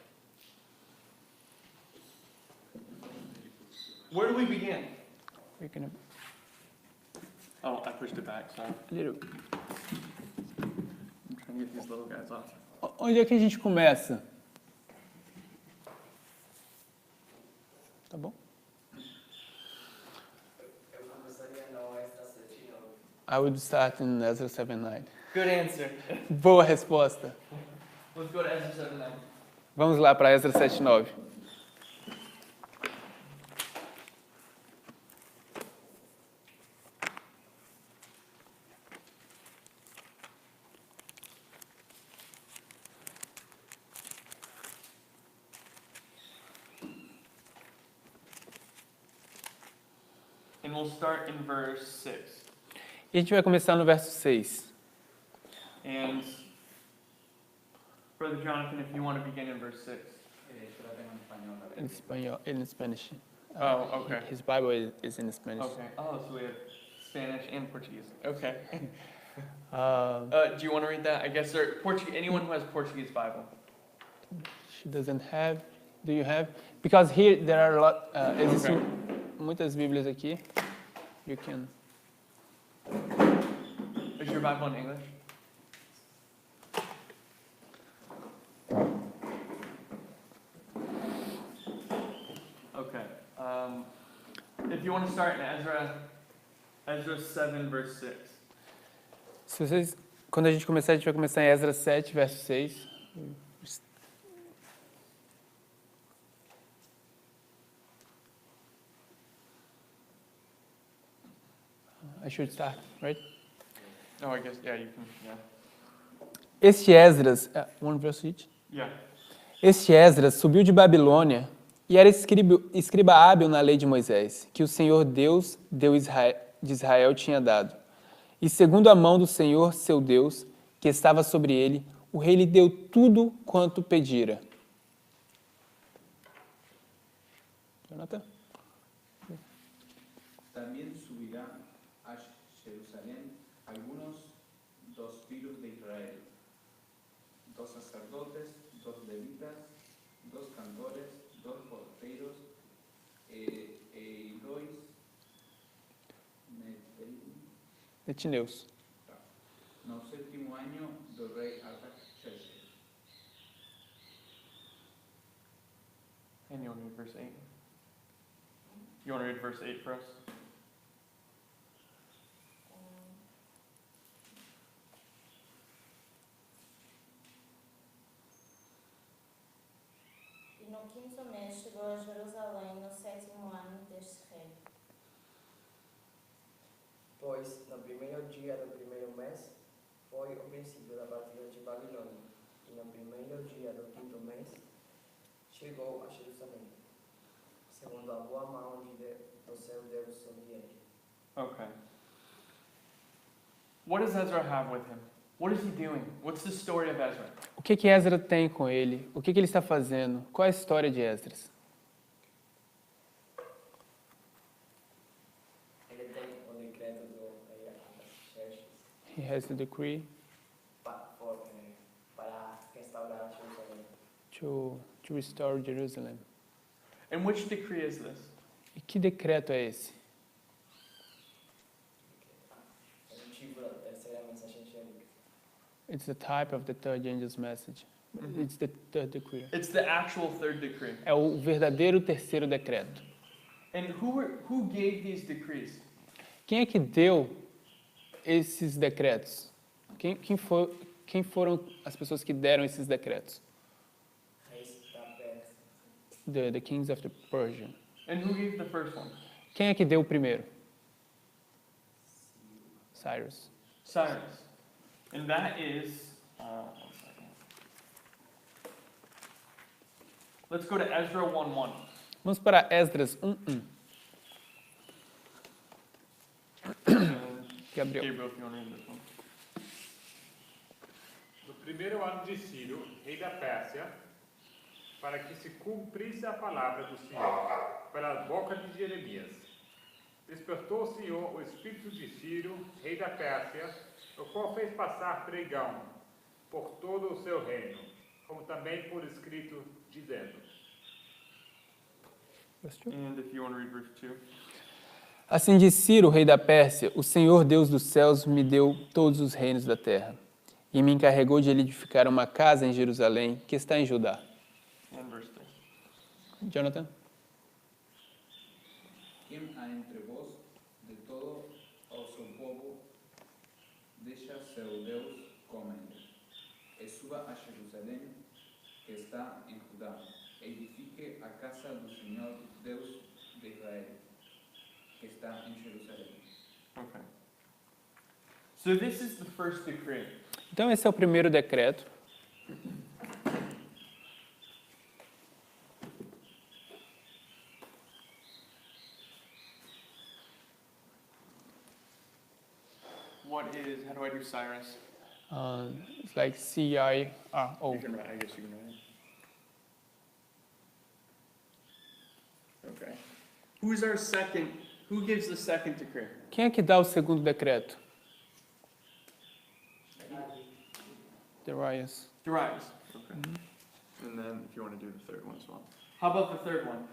Where do we begin? We're gonna- Oh, I pushed it back, sorry. a little- I'm trying to get these little guys off. Onde é que a gente começa? Tá bom? Eu começaria no Extra 7:9. I would start in Esdras 7:9. Good answer. Boa resposta. Let's go to Ezra 7:9. Vamos lá para Esdras 7:9. And we'll start in verse 6. E a gente vai começar no verso 6. And Brother Jonathan, if you want to begin in verse 6. Yo la tengo en español. a ver. In Espanhol, in Spanish. Oh, okay. His Bible is in Spanish. Okay. Oh, so we have Spanish and Portuguese. Okay. Uh, Do you want to read that? I guess anyone who has Portuguese Bible. she doesn't have. Do you have? Because here there are a lot. Existem muitas Bíblias aqui. You can. Is your Bible in English? Okay. If you want to start in Ezra 7, verse 6. Se vocês, quando a gente começar, a gente vai começar em Esdras 7, verso 6. I should start, right? Oh, I guess, yeah, you can, yeah. Este Esdras, one verse each. Yeah. Este Esdras subiu de Babilônia e era escriba hábil na lei de Moisés, que o Senhor Deus de Israel tinha dado. E segundo a mão do Senhor, seu Deus, que estava sobre ele, o rei lhe deu tudo quanto pedira. Jonathan? También subirán a Jerusalén algunos 2 tribus de Israel, 2 sacerdotes, 2 levitas, 2 cantores, 2 porteros, 2 Netineus. no 7º año do rei Artaxerxes. And you want to read verse 8? You want to read verse 8 for us? E no 5º mês chegou a Jerusalém no 7º ano deste rei. Pois, no primeiro dia do primeiro mês, foi o princípio da partida de Babilônia. E no primeiro dia do 5º mês, chegou a Jerusalém, segundo a boa mão do seu Deus sobre ele. Okay. What does Ezra have with him? What is he doing? What's the story of Ezra? O que que Esdras tem com ele? O que que ele está fazendo? Qual é a história de Esdras? Ele tem o decreto do rei Artaxerxes He has the decree para restaurar Jerusalém. to restore Jerusalem. And which decree is this? E que decreto é esse? É o tipo da terceira mensagem angélica. It's the type of the third angel's message. It's the third decree. It's the actual third decree. É o verdadeiro terceiro decreto. And who gave these decrees? Quem é que deu esses decretos? Quem foram as pessoas que deram esses decretos? Reis da Pérsia. The kings of the Persia. And who gave the first one? Quem é que deu o primeiro? Cyrus. Cyrus. And that is, 1 second. Let's go to Ezra 1:1. Vamos para Esdras 1:1. Gabriel. Gabriel, if you want to read this one. No primeiro ano de Ciro, rei da Pérsia, para que se cumprisse a palavra do Senhor pela boca de Jeremias. Despertou o Senhor o espírito de Ciro, rei da Pérsia, o qual fez passar pregão por todo o seu reino, como também por escrito, dizendo. And if you want to read verse 2. Assim diz Ciro, rei da Pérsia, o Senhor Deus dos céus me deu todos os reinos da terra e me encarregou de edificar uma casa em Jerusalém, que está em Judá. And verse 3. Jonathan? Quem há entre vós de todo o seu povo deixa seu Deus com ele, e suba a Jerusalém, que está em Judá, e edifique a casa do Senhor Deus de Israel, que está em Jerusalém. Okay. So this is the first decree. Então esse é o primeiro decreto. What is, how do I do Cyrus? It's like C-I-R-O. You can write, I guess you can write it. Okay. Who's our second, who gives the second decree? Quem é que dá o segundo decreto? Darius. Darius. Okay. And then if you want to do the third one as well. How about the third one?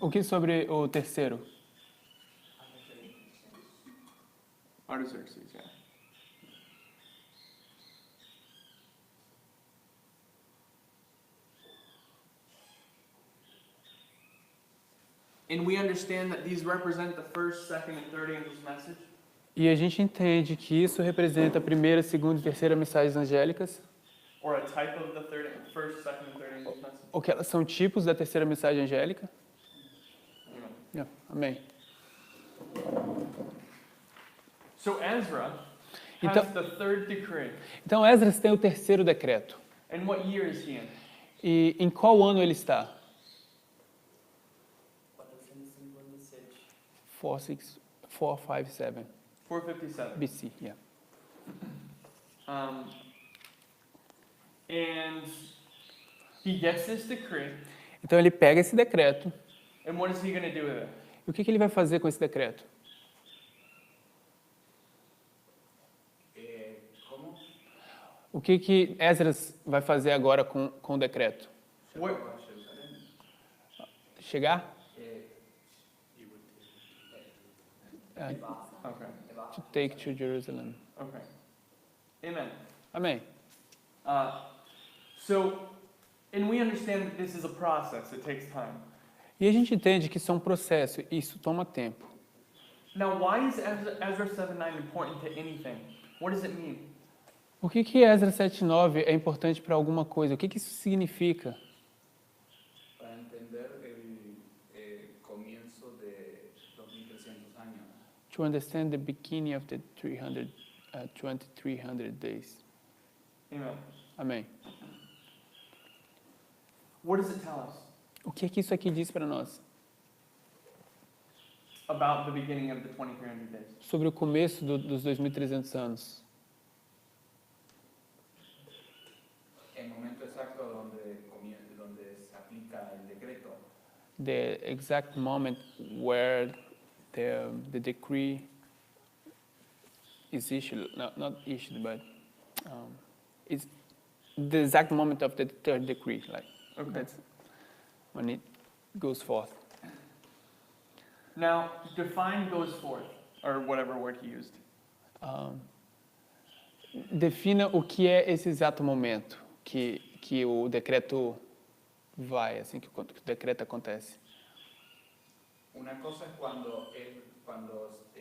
O que sobre o terceiro? Artaxerxes, yeah. And we understand that these represent the first, second, and third angel's message. E a gente entende que isso representa a primeira, segunda e terceira mensagens angélicas, Or a type of the first, second, and third angel's message. ou que elas são tipos da terceira mensagem angélica. Amen. Yeah, amém. So Ezra has Então, the third decree. então Esdras tem o terceiro decreto. And what year is he in? E em qual ano ele está? 457. 457 457. BC, yeah. And he gets this decree. Então ele pega esse decreto. And what is he going to do with it? E o que ele vai fazer com esse decreto? Como? O que Esdras vai fazer agora com o decreto? What, Chegou a Jerusalém? Chegar? okay. To take to Jerusalem. Okay. Amen. Amém. And we understand that this is a process. It takes time. E a gente entende que isso é um processo e isso toma tempo. Now, why is Ezra 7:9 important to anything? What does it mean? Por que Esdras 7:9 é importante para alguma coisa? O que isso significa? Para entender el comienzo de 2300 años. To understand the beginning of the 2300 days. Amen. Amém. What does it tell us O que isso aqui diz para nós? about the beginning of the 2300 days? Sobre o começo dos 2300 anos. aplica el decreto. the exact moment where the decree is issued, not issued, but it's the exact moment of the third decree, like Okay. that's when it goes forth. Now, define goes forth, or whatever word he used. Defina o que é esse exato momento que o decreto vai, assim, que o decreto acontece. Una cosa es cuando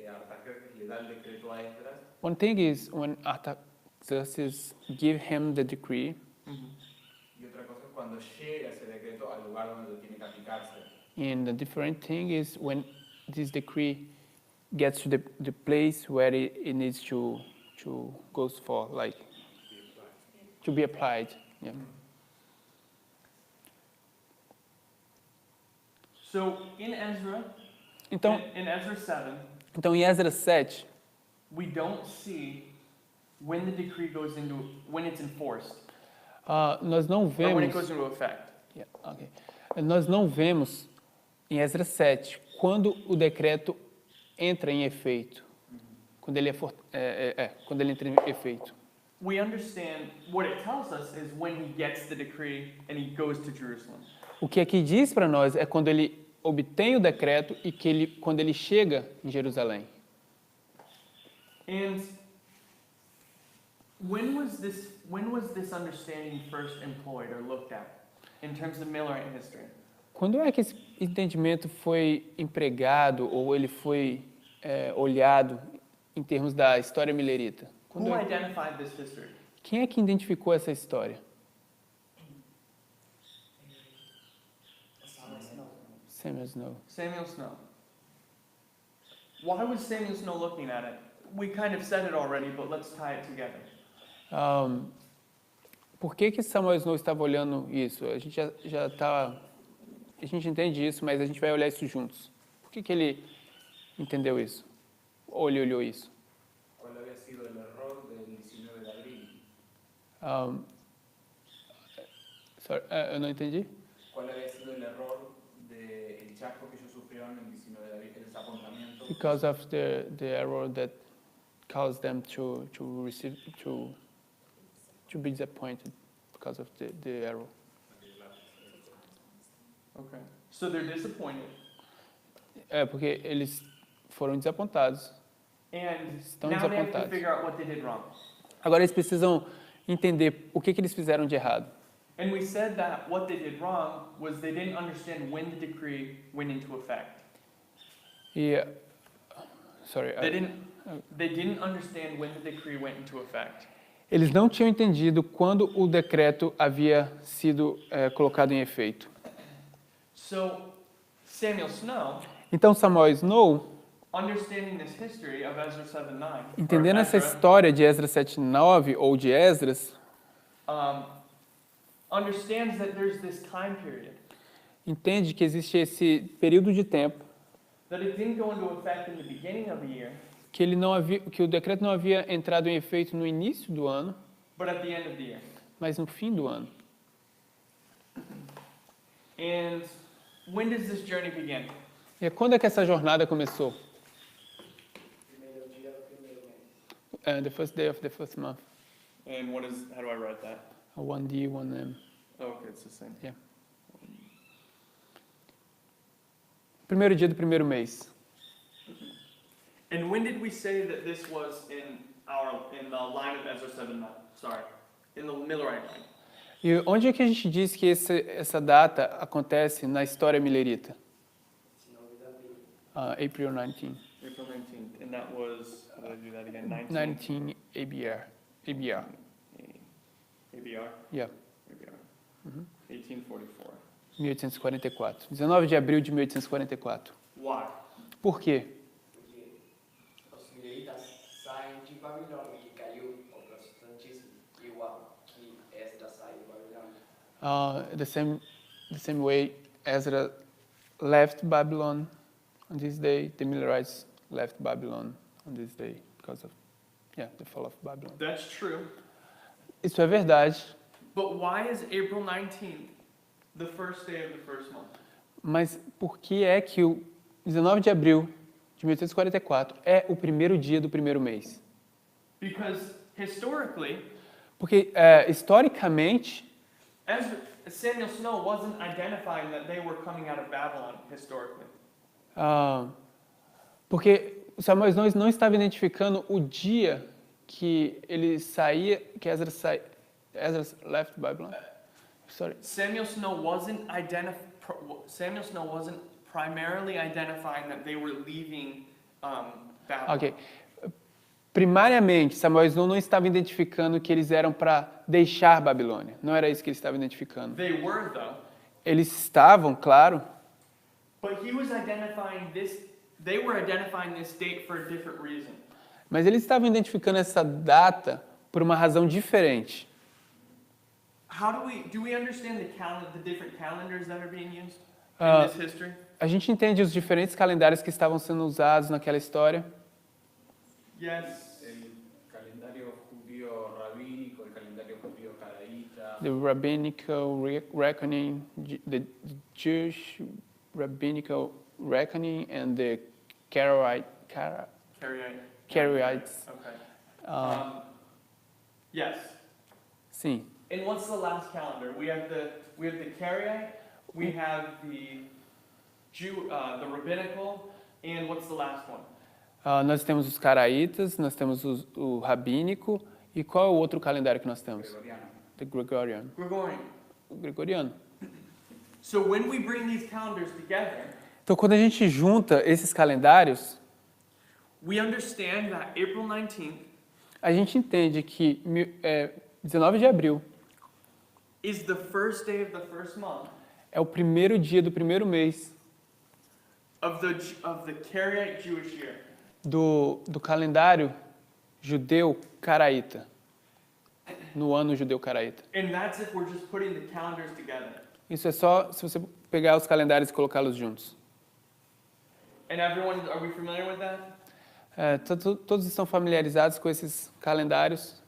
Artajerjes le da el decreto a Esdras, One thing is when Artaxerxes give him the decree, y otra cosa es cuando llega ese decreto al lugar donde tiene que aplicarse. and the different thing is when this decree gets to the place where it needs to goes for, like to be applied. Yeah. So in Ezra, Então, in Ezra 7, então em Esdras 7, we don't see when the decree goes into, when it's enforced, nós não or when it vemos. goes into effect. Yeah, okay. Nós não vemos em Esdras 7 quando o decreto entra em efeito, quando ele quando ele entra em efeito. We understand what it tells us is when he gets the decree and he goes to Jerusalem. O que aqui diz para nós é quando ele obtém o decreto e quando ele chega em Jerusalém. And when was this understanding first employed or looked at in terms of Millerite history? Quando é que esse entendimento foi empregado ou ele foi olhado em termos da história milerita? Who identified this history? Quem é que identificou essa história? Samuel Snow. Samuel Snow. Why was Samuel Snow looking at it? We kind of said it already, but let's tie it together. Por que Samuel Snow estava olhando isso? A gente já tá, a gente entende isso, mas a gente vai olhar isso juntos. Por que ele entendeu isso? Ou ele olhou isso? ¿Cuál había sido el error del 19 de abril? Sorry, eu não entendi. ¿Cuál había sido el error del chasco que ellos sufrieron el 19 de abril, el desapontamiento? Because of the error that caused them to be disappointed because of the error. Okay. So they're disappointed. Porque eles foram desapontados. And Estão now they have to desapontados. figure out what they did wrong. Agora eles precisam entender o que eles fizeram de errado. And we said that what they did wrong was they didn't understand when the decree went into effect. E, sorry, They didn't understand when the decree went into effect. eles não tinham entendido quando o decreto havia sido colocado em efeito. So Samuel Snow, Então Samuel Snow, understanding this history of Ezra 7:9, entendendo essa história de Esdras 7:9 ou de Esdras, understands that there's this time period, entende que existe esse período de tempo that it didn't go into effect in the beginning of the year, que o decreto não havia entrado em efeito no início do ano, but at the end of the year. mas no fim do ano. And when does this journey begin? E quando é que essa jornada começou? Primeiro dia do primeiro mês. The first day of the first month. And how do I write that? 1D, 1M. Okay, it's the same. Primeiro dia do primeiro mês. And when did we say that this was in the line of Ezra 7:9? Sorry, in the Millerite line. E onde é que a gente diz que essa data acontece na história milerita? 19 de abril. April 19. April 19th, and that was, how do I do that again? 19 ABR. ABR. ABR? Yeah. ABR. 1844. 1844. 19 de abril de 1844. Why? Por quê? Porque os mileritas saem de Babilônia, que caiu o protestantismo, igual que Esdras saiu de Babilônia. The same way Ezra left Babylon on this day, the Millerites left Babylon on this day because of the fall of Babylon. That's true. Isso é verdade, But why is April 19th the first day of the first month? Mas por que é que o 19 de abril de 1844 é o primeiro dia do primeiro mês? Because historically, Porque, historicamente, Samuel Snow wasn't identifying that they were coming out of Babylon historically. porque Samuel não estava identificando o dia que ele saía, que Esdras left Babylon. Sorry. Samuel Snow wasn't primarily identifying that they were leaving Babylon. Ok. Primariamente, Samuel não estava identificando que eles eram para deixar Babilônia. Não era isso que ele estava identificando. They were though, Eles estavam, claro, but he was identifying this. They were identifying this date for a different reason. mas eles estavam identificando essa data por uma razão diferente. How do we understand the different calendars that are being used Uh, in this history? A gente entende os diferentes calendários que estavam sendo usados naquela história. Yes. El calendario judío rabínico, el calendario judío caraíta, The rabbinical reckoning, the Jewish rabbinical reckoning, and the Karaites. Okay. Ah, Yes. sim. And what's the last calendar? We have the Karaite, we have the the rabbinical, and what's the last one? Nós temos os Caraitas, nós temos o rabínico, e qual é o outro calendário que nós temos? gregoriano. The Gregorian. Gregorian. O Gregoriano. So when we bring these calendars together, Então, quando a gente junta esses calendários, we understand that April 19th a gente entende que 19 de abril is the first day of the first month é o primeiro dia do primeiro mês of the Karaite Jewish year. do calendário judeu caraíta, no ano judeu caraíta. And that's if we're just putting the calendars together. Isso é só se você pegar os calendários e colocá-los juntos. And everyone, are we familiar with that? Todos estão familiarizados com esses calendários.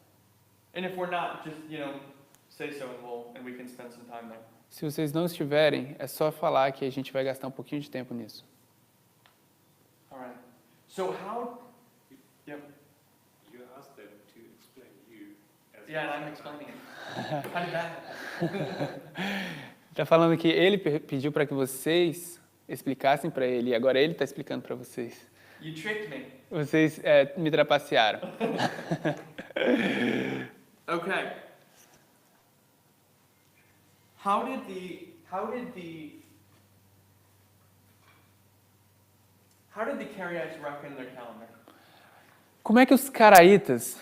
And if we're not, just, say so and we can spend some time there. Se vocês não estiverem, é só falar que a gente vai gastar um pouquinho de tempo nisso. All right. So how? Yep. You asked them to explain you as Yeah, and I'm explaining it. How did that? Está falando que ele pediu para que vocês explicassem para ele, e agora ele está explicando para vocês. You tricked me. Vocês me trapacearam. Okay. How did the Karaites reckon their calendar? Como é que os caraítas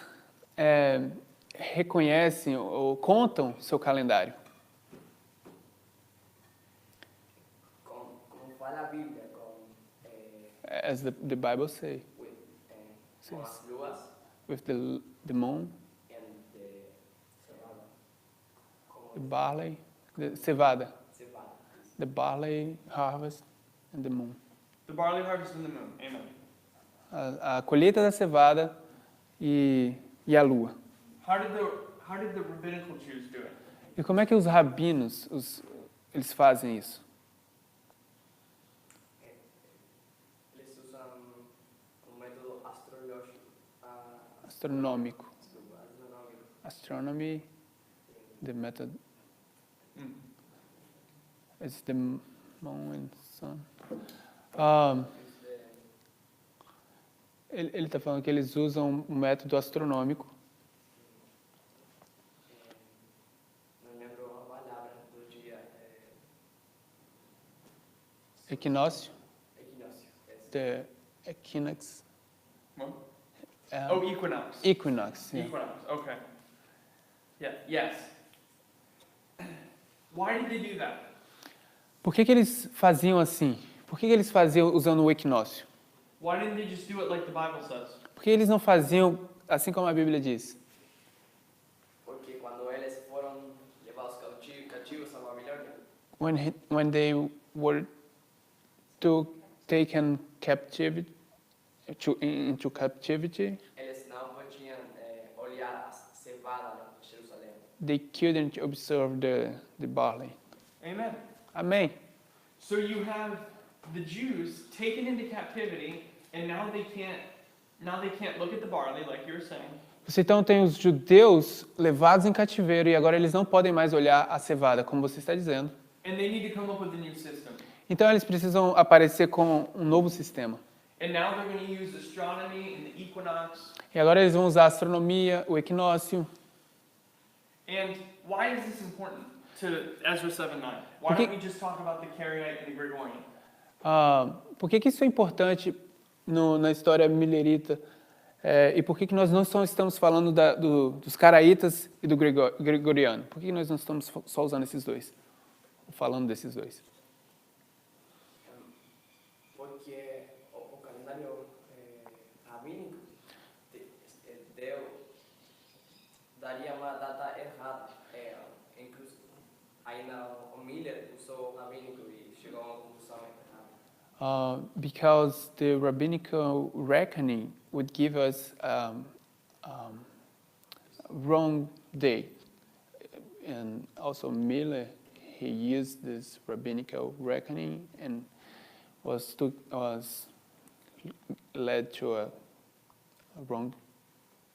reconhecem ou contam seu calendário? Como fala a Bíblia, As the Bible say, com as luas with the moon, and the cevada. the barley, the cevada, Cevada. the barley harvest and the moon. The barley harvest and the moon. Amen. A colheita da cevada e a lua. How did the rabbinical Jews do it? E como é que os rabinos eles fazem isso? Eles usam método astronômico. Astronômico. Astronômico. Astronomy, the method Mm. is the moon and sun. Ele está falando que eles usam o método astronômico. Não lembro a palavra do dia. Equinócio, Equinócio. the equinox. What? um, Oh, equinox. Equinox. Yeah. Equinox. Okay. Yeah. Yes. Why did they do that? Por que eles faziam assim? Por que eles faziam usando o equinócio? Why didn't they just do it like the Bible says? Por que eles não faziam assim como a Bíblia diz? Porque quando eles foram levados cativos a Babilônia, When they were taken captivity into captivity, eles não podiam olhar a cevada de Jerusalém. they couldn't observe the barley. Amen. Amém. So you have the Jews taken into captivity, and now they can't look at the barley like you were saying. Você então tem os judeus levados em cativeiro e agora eles não podem mais olhar a cevada, como você está dizendo. And they need to come up with a new system. Então eles precisam aparecer com um novo sistema. And now they're going to use astronomy and the equinox. E agora eles vão usar a astronomia, o equinócio. And why is this important to Ezra 7:9? Why don't we just talk about the Karaite and the Gregorian? Por que isso é importante na história milerita? E por que nós não só estamos falando dos caraítas e do gregoriano? Por que nós não estamos só usando esses dois? Falando desses dois? Porque o calendário rabínico daria uma data errada. Inclusive, ainda o Miller usou o rabínico e chegou a uma conclusão errada. Because the rabbinical reckoning would give us wrong day. And also Miller, he used this rabbinical reckoning and was led to a wrong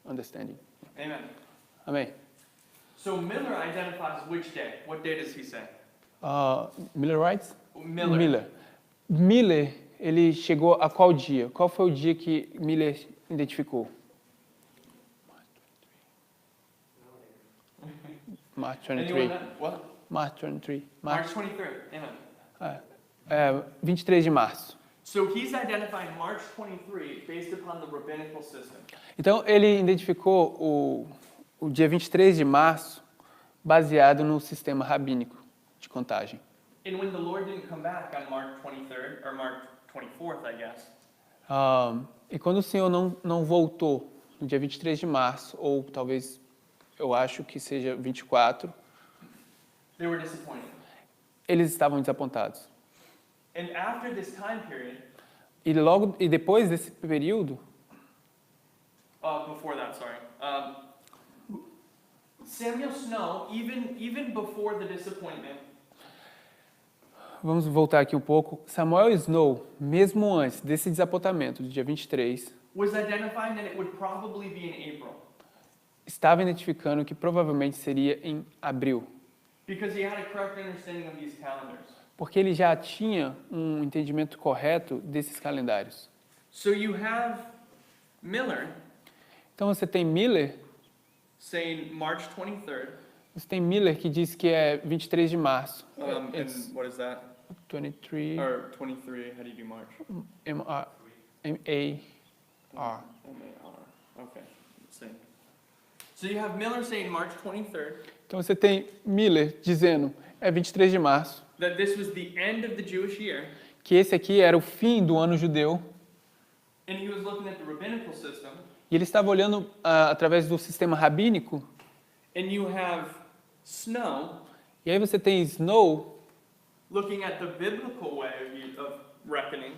understanding. Amen. Amém. So Miller identifies which day. What day does he say? Miller writes? Miller. Miller, ele chegou a qual dia? Qual foi o dia que Miller identificou? March 23. Anyone know? What? March 23. March 23rd. Amen. 23 de março. So he's identifying March 23 based upon the rabbinical system. Então, ele identificou o dia 23 de março baseado no sistema rabínico de contagem. And when the Lord didn't come back on March 23rd, or March 24th, I guess, E quando o Senhor não voltou no dia 23 de março, ou talvez, eu acho que seja 24, they were disappointed. eles estavam desapontados. And after this time period, E depois desse período, before that, sorry, Samuel Snow, even before the disappointment, vamos voltar aqui um pouco. Samuel Snow, mesmo antes desse desapontamento, do dia 23, was identifying that it would probably be in April, estava identificando que provavelmente seria em abril, because he had a correct understanding of these calendars. porque ele já tinha um entendimento correto desses calendários. So you have Miller Então você tem Miller, saying March 23rd, que diz que é 23 de março. and It's what is that? 23 Or 23, how do you do March? M-A-R. M-A-R. Okay, same. So you have Miller saying March 23rd, Então você tem Miller dizendo é 23 de março, that this was the end of the Jewish year, que esse aqui era o fim do ano judeu, and he was looking at the rabbinical system, e ele estava olhando através do sistema rabínico, and you have Snow e aí você tem Snow looking at the biblical way of reckoning,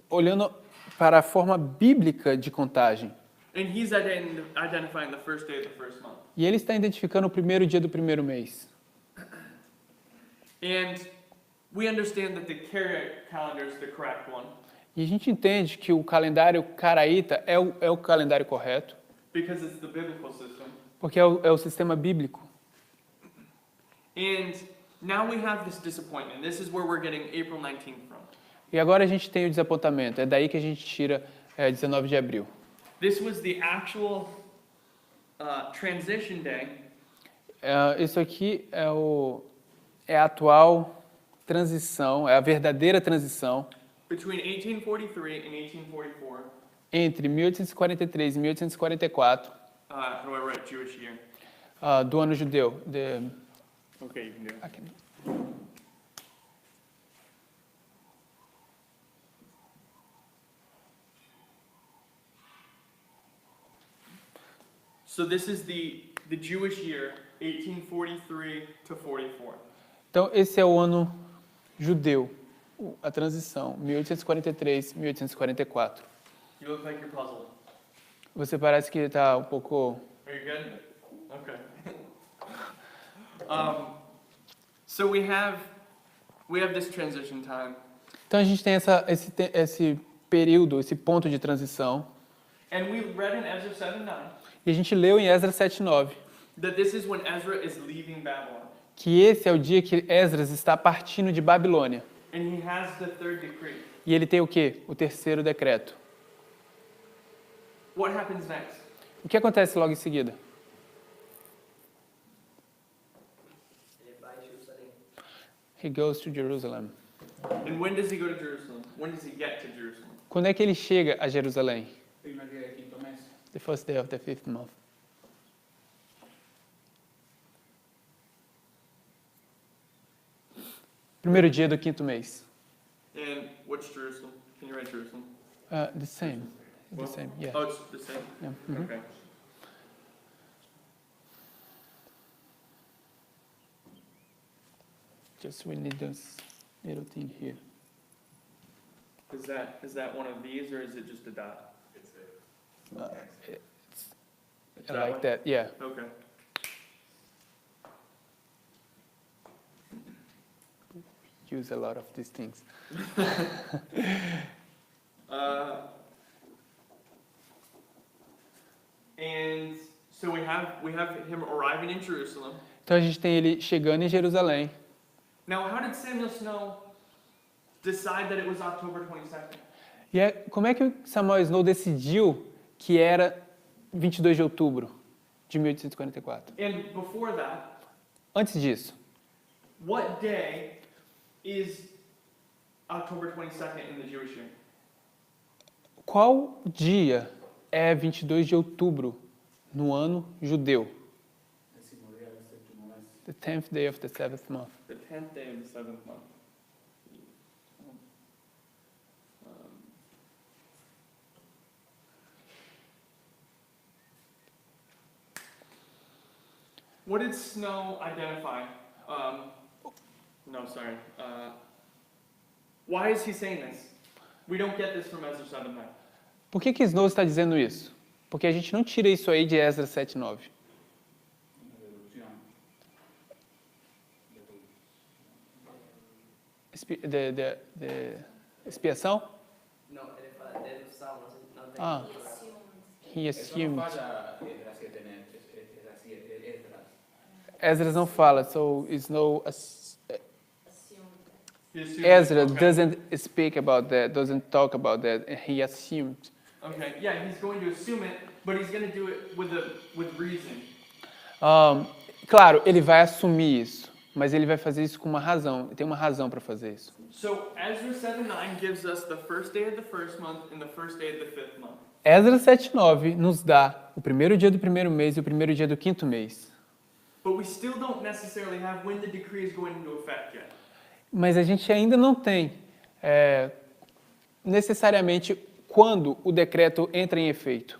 olhando para a forma bíblica de contagem. and he's identifying the first day of the first month. E ele está identificando o primeiro dia do primeiro mês. And we understand that the Karaite calendar is the correct one, E a gente entende que o calendário caraíta é o calendário correto, because it's the biblical system. porque é o sistema bíblico. And now we have this disappointment. This is where we're getting April 19th from. E agora a gente tem o desapontamento, é daí que a gente tira 19 de abril. This was the actual transition day Isso aqui é a atual transição, é a verdadeira transição between 1843 and 1844. entre 1843 e 1844 How do I write Jewish year? do ano judeu. Okay, you can do it. I can- So this is the Jewish year, 1843 to 44. Então, esse é o ano judeu, a transição, 1843, 1844. You look like you're puzzled. Você parece que está um pouco... Are you good? Okay. So we have we have this transition time. Então a gente tem esse período, esse ponto de transição. And we read in Ezra 7:9 E a gente leu em Esdras 7:9 that this is when Ezra is leaving Babylon. que esse é o dia que Esdras está partindo de Babilônia. And he has the third decree. E ele tem o quê? O terceiro decreto. What happens next? O que acontece logo em seguida? Ele vai a Jerusalém. He goes to Jerusalem. And when does he go to Jerusalem? When does he get to Jerusalem? Quando é que ele chega a Jerusalém? Primer día del quinto mes. The first day of the fifth month. Primeiro dia do quinto mês. And what's Jerusalem? Can you write Jerusalem? The same. The What? same, yeah. Oh, it's the same. Yeah, mhm. Okay. Just we need this little thing here. Is that one of these or is it just a dot? It's Uh, It's like one? that, yeah. Okay. Use a lot of these things. And so we have him arriving in Jerusalem. Então a gente tem ele chegando em Jerusalém. Now, how did Samuel Snow decide that it was October 22nd? E como é que o Samuel Snow decidiu que era 22 de outubro de 1844? And before that, Antes disso, what day is October 22nd in the Jewish year? qual dia é 22 de outubro no ano judeu? Décimo día del séptimo mes. The 10th day of the seventh month. The 10th day of the 7th month. What did Snow identify? No, sorry. Why is he saying this? We don't get this from Ezra 7:9. Por que Snow está dizendo isso? Porque a gente não tira isso aí de Esdras 7:9. Una deducción. De expiação? Não, ele fala dedução, não tem. Ah. He Eso no assumed. falla Esdras 7, es así, Esdras. Esdras não fala, so Snow. He assumed- Ezra okay. doesn't speak about that, doesn't talk about that, and he assumed. Okay, yeah, he's going to assume it, but he's going to do it with reason. Claro, ele vai assumir isso, mas ele vai fazer isso com uma razão. Tem uma razão para fazer isso. So Ezra 7:9 gives us the first day of the first month and the first day of the fifth month. Esdras 7:9 nos dá o primeiro dia do primeiro mês e o primeiro dia do quinto mês. But we still don't necessarily have when the decree is going into effect yet. Mas a gente ainda não tem necessariamente quando o decreto entra em efeito.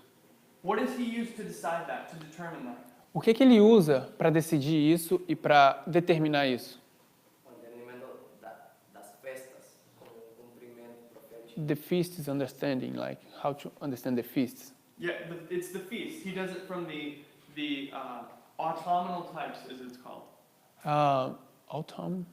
What does he use to decide that, to determine that? O que ele usa para decidir isso e para determinar isso? O entendimento das festas, com o cumprimento profético. The feast is understanding, like how to understand the feasts. Yeah, it's the feast. He does it from the autumnal types, as it's called. Autumn.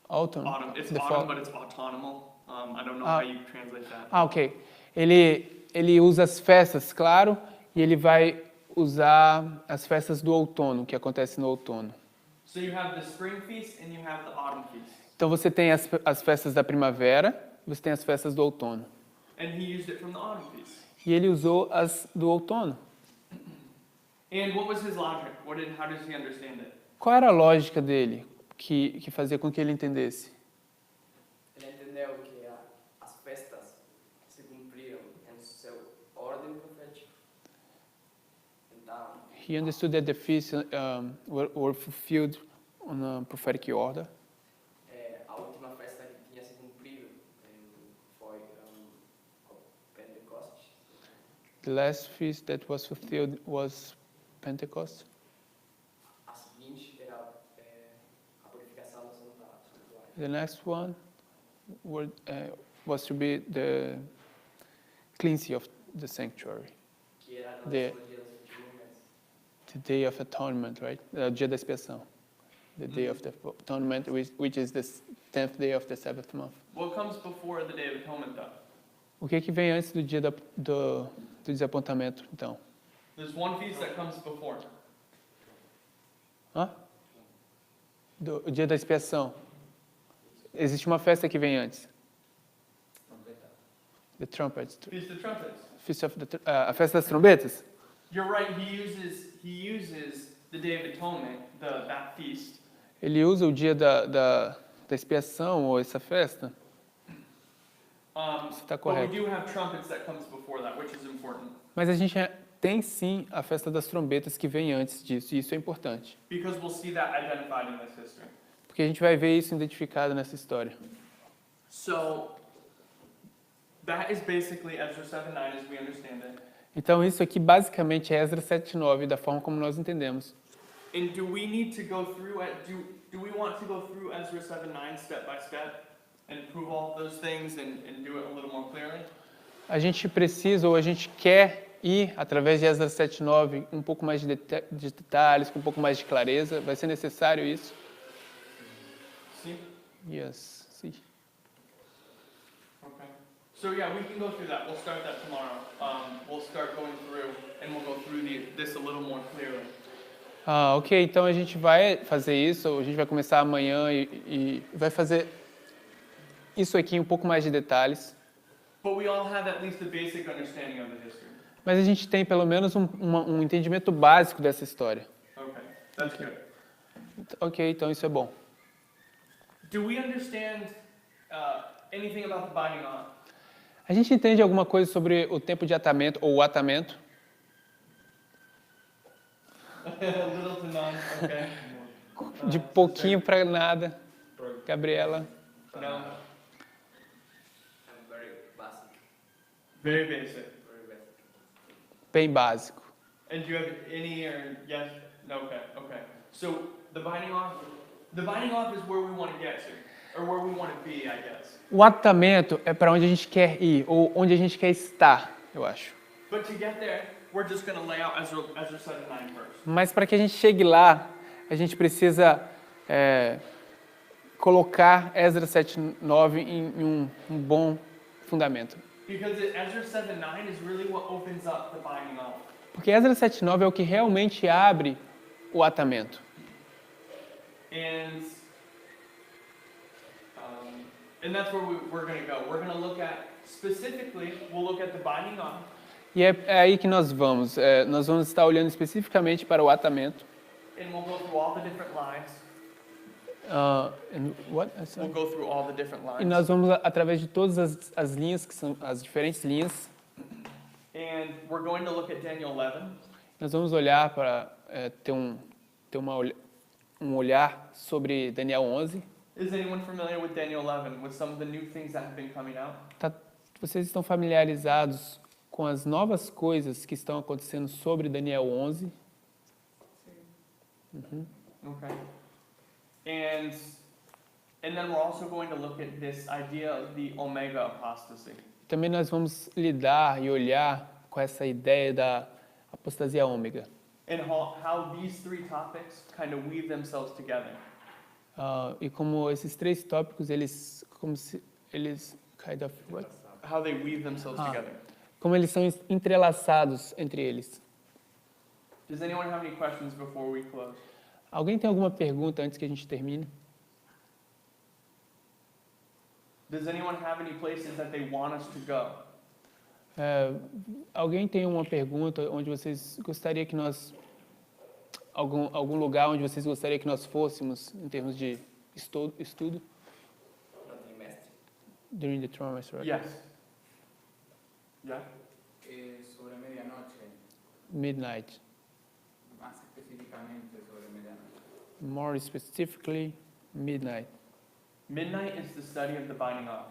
Autumn. It's The autumn, fall. but it's autonomal. I don't know Ah. how you translate that. Ok. Ele usa as festas, claro, e ele vai usar as festas do outono, que acontece no outono. So you have the spring feast and you have the autumn feast. Então você tem as festas da primavera, você tem as festas do outono. And he used it from the autumn feast. E ele usou as do outono. And what was his logic? How does he understand it? Qual era a lógica dele que fazia com que ele entendesse? Ele entendeu que as festas se cumpriram em seu ordem profética. Então, He understood that the feasts were fulfilled on a prophetic order. a última festa que tinha se cumprido foi o Pentecostes. The last feast that was fulfilled was Pentecost. A seguinte era a purificação do santuário. The next one was to be the cleansing of the sanctuary, Que era no The- décimo dia do sétimo mês. the Day of Atonement, right? O dia da expiação. the Day of the Atonement, which is the 10th day of the seventh month. What comes before the Day of Atonement, though? O que vem antes do dia do desapontamento, então? There's one feast that comes before. Hã? O dia da expiação. Existe uma festa que vem antes. The Trumpets. Feast of Trumpets. A festa das trombetas? You're right. He uses the Day of Atonement, that feast. Ele usa o dia da expiação ou essa festa. Você está But we correto. do have trumpets that comes before that, which is important. Mas a gente tem sim a festa das trombetas que vem antes disso, e isso é importante. Because we'll see that identified in this history. Porque a gente vai ver isso identificado nessa história. So, that is basically Ezra 7:9 as we understand it. Então isso aqui basicamente é Esdras 7:9, da forma como nós entendemos. And do we need to go through do we want to go through Ezra 7:9 step by step and prove all of those things and do it a little more clearly? A gente precisa ou a gente quer ir através de Esdras 7:9 um pouco mais de detalhes, com um pouco mais de clareza. Vai ser necessário isso? See? Yes, sim. Okay. So yeah, we can go through that. We'll start that tomorrow. We'll start going through and we'll go through this a little more clearly. Ok, então a gente vai fazer isso, a gente vai começar amanhã e vai fazer isso aqui em um pouco mais de detalhes. But we all have at least a basic understanding of the history. Mas a gente tem pelo menos um entendimento básico dessa história. Okay, that's good. Ok, então isso é bom. Do we understand anything about the binding on? A gente entende alguma coisa sobre o tempo de atamento ou o atamento? Little to none, okay. De pouquinho para nada. Gabriela? No, Very basic. very basic. Very basic. Bem básico. And do you have any or yes? No, okay. So the binding off is where we want to get to, or where we want to be, I guess. O atamento é para onde a gente quer ir, ou onde a gente quer estar, eu acho. But to get there, we're just going to lay out Ezra 7:9 first. Mas para que a gente chegue lá, a gente precisa colocar Esdras 7:9 em um bom fundamento. Because Ezra 7:9 is really what opens up the binding off. Porque Esdras 7:9 é o que realmente abre o atamento. And that's where we're going to go. We're going to look at, specifically, we'll look at the binding on. E é aí que nós vamos. Nós vamos estar olhando especificamente para o atamento. And we'll go through all the different lines. We'll go through all the different lines. E nós vamos através de todas as linhas, que são as diferentes linhas. And we're going to look at Daniel 11. Nós vamos olhar para ter um olhar sobre Daniel 11. Is anyone familiar with Daniel 11, with some of the new things that have been coming out? Vocês estão familiarizados com as novas coisas que estão acontecendo sobre Daniel 11? Uhum. Okay. And then we're also going to look at this idea of the Omega apostasy. Também nós vamos lidar e olhar com essa ideia da apostasia ômega. And how these three topics kind of weave themselves together. E como esses três tópicos, eles kind of what? How they weave themselves together. Como eles são entrelaçados entre eles. Does anyone have any questions before we close? Alguém tem alguma pergunta antes que a gente termine? Does anyone have any places that they want us to go? Alguém tem uma pergunta onde vocês gostariam que nós algum lugar onde vocês gostariam que nós fôssemos em termos de estudo? No trimestre. During the trimester. Right? Yes. Yeah. Sobre medianoche, Midnight. más específicamente sobre medianoche. More specifically, midnight. Midnight is the study of the binding off.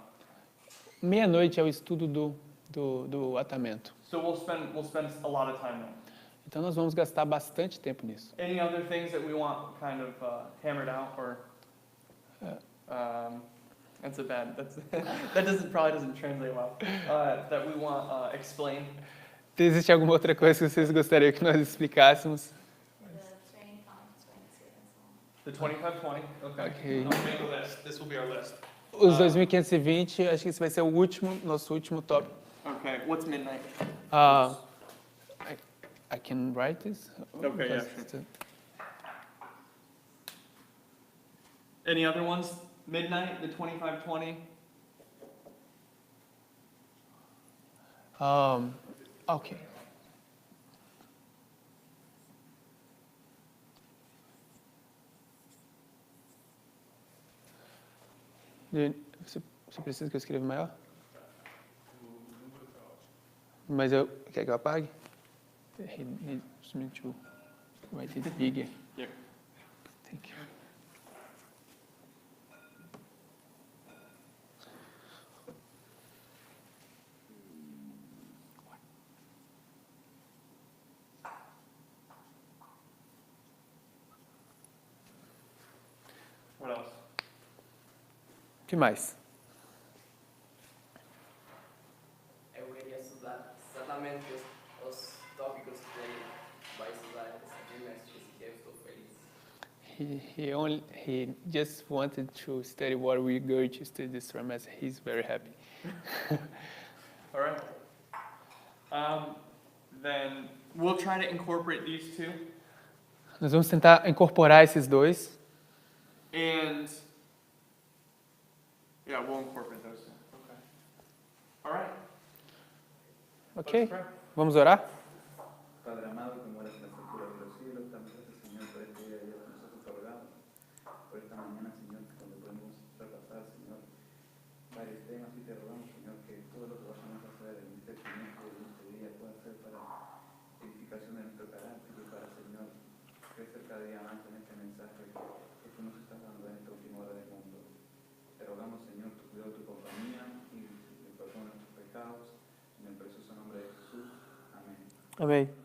Meia-noite é o estudo do atamento. So we'll spend a lot of time there. Então nós vamos gastar bastante tempo nisso. Any other things that we want kind of hammered out or that probably doesn't translate well. That we want explained. Existe alguma outra coisa que vocês gostariam que nós explicássemos? The training conference, The 2520. Okay. Ok. I'll make a list. This will be our list. Os 2520, acho que esse vai ser o último, nosso último tópico. Okay. What's midnight? I can write this? Okay, yeah, Any other ones? Midnight, the 2520. Ok. Você precisa que eu escreva maior? Mas quer que eu apague? He needs me to write it bigger. Yep. Thank you. What else? O que mais? Eu queria estudar exatamente os tópicos que ele vai estudar esse trimestre, que eu estou feliz. He just wanted to study what we're going to study this semester. He's very happy. All right. Then we'll try to incorporate these two. Nós vamos tentar incorporar esses dois. And yeah, we'll incorporate those. Okay. All right. Ok? Let's pray. Vamos orar? Padre amado, que moras en las alturas de los cielos, damos gracias, Señor, por este día que nos has otorgado, por esta mañana, Señor, donde podemos repasar, Señor, varios temas, y te rogamos, Señor, que todo lo que vayamos a hacer en este trimestre, en este día, pueda ser para edificación de nuestro carácter y para, Señor, crecer cada día más en este mensaje que tú nos estás dando en esta última hora del mundo. Te rogamos, Señor, tu cuidado, tu compañía y el perdón de nuestros pecados, en el precioso nombre de Jesús. Amén. Amém.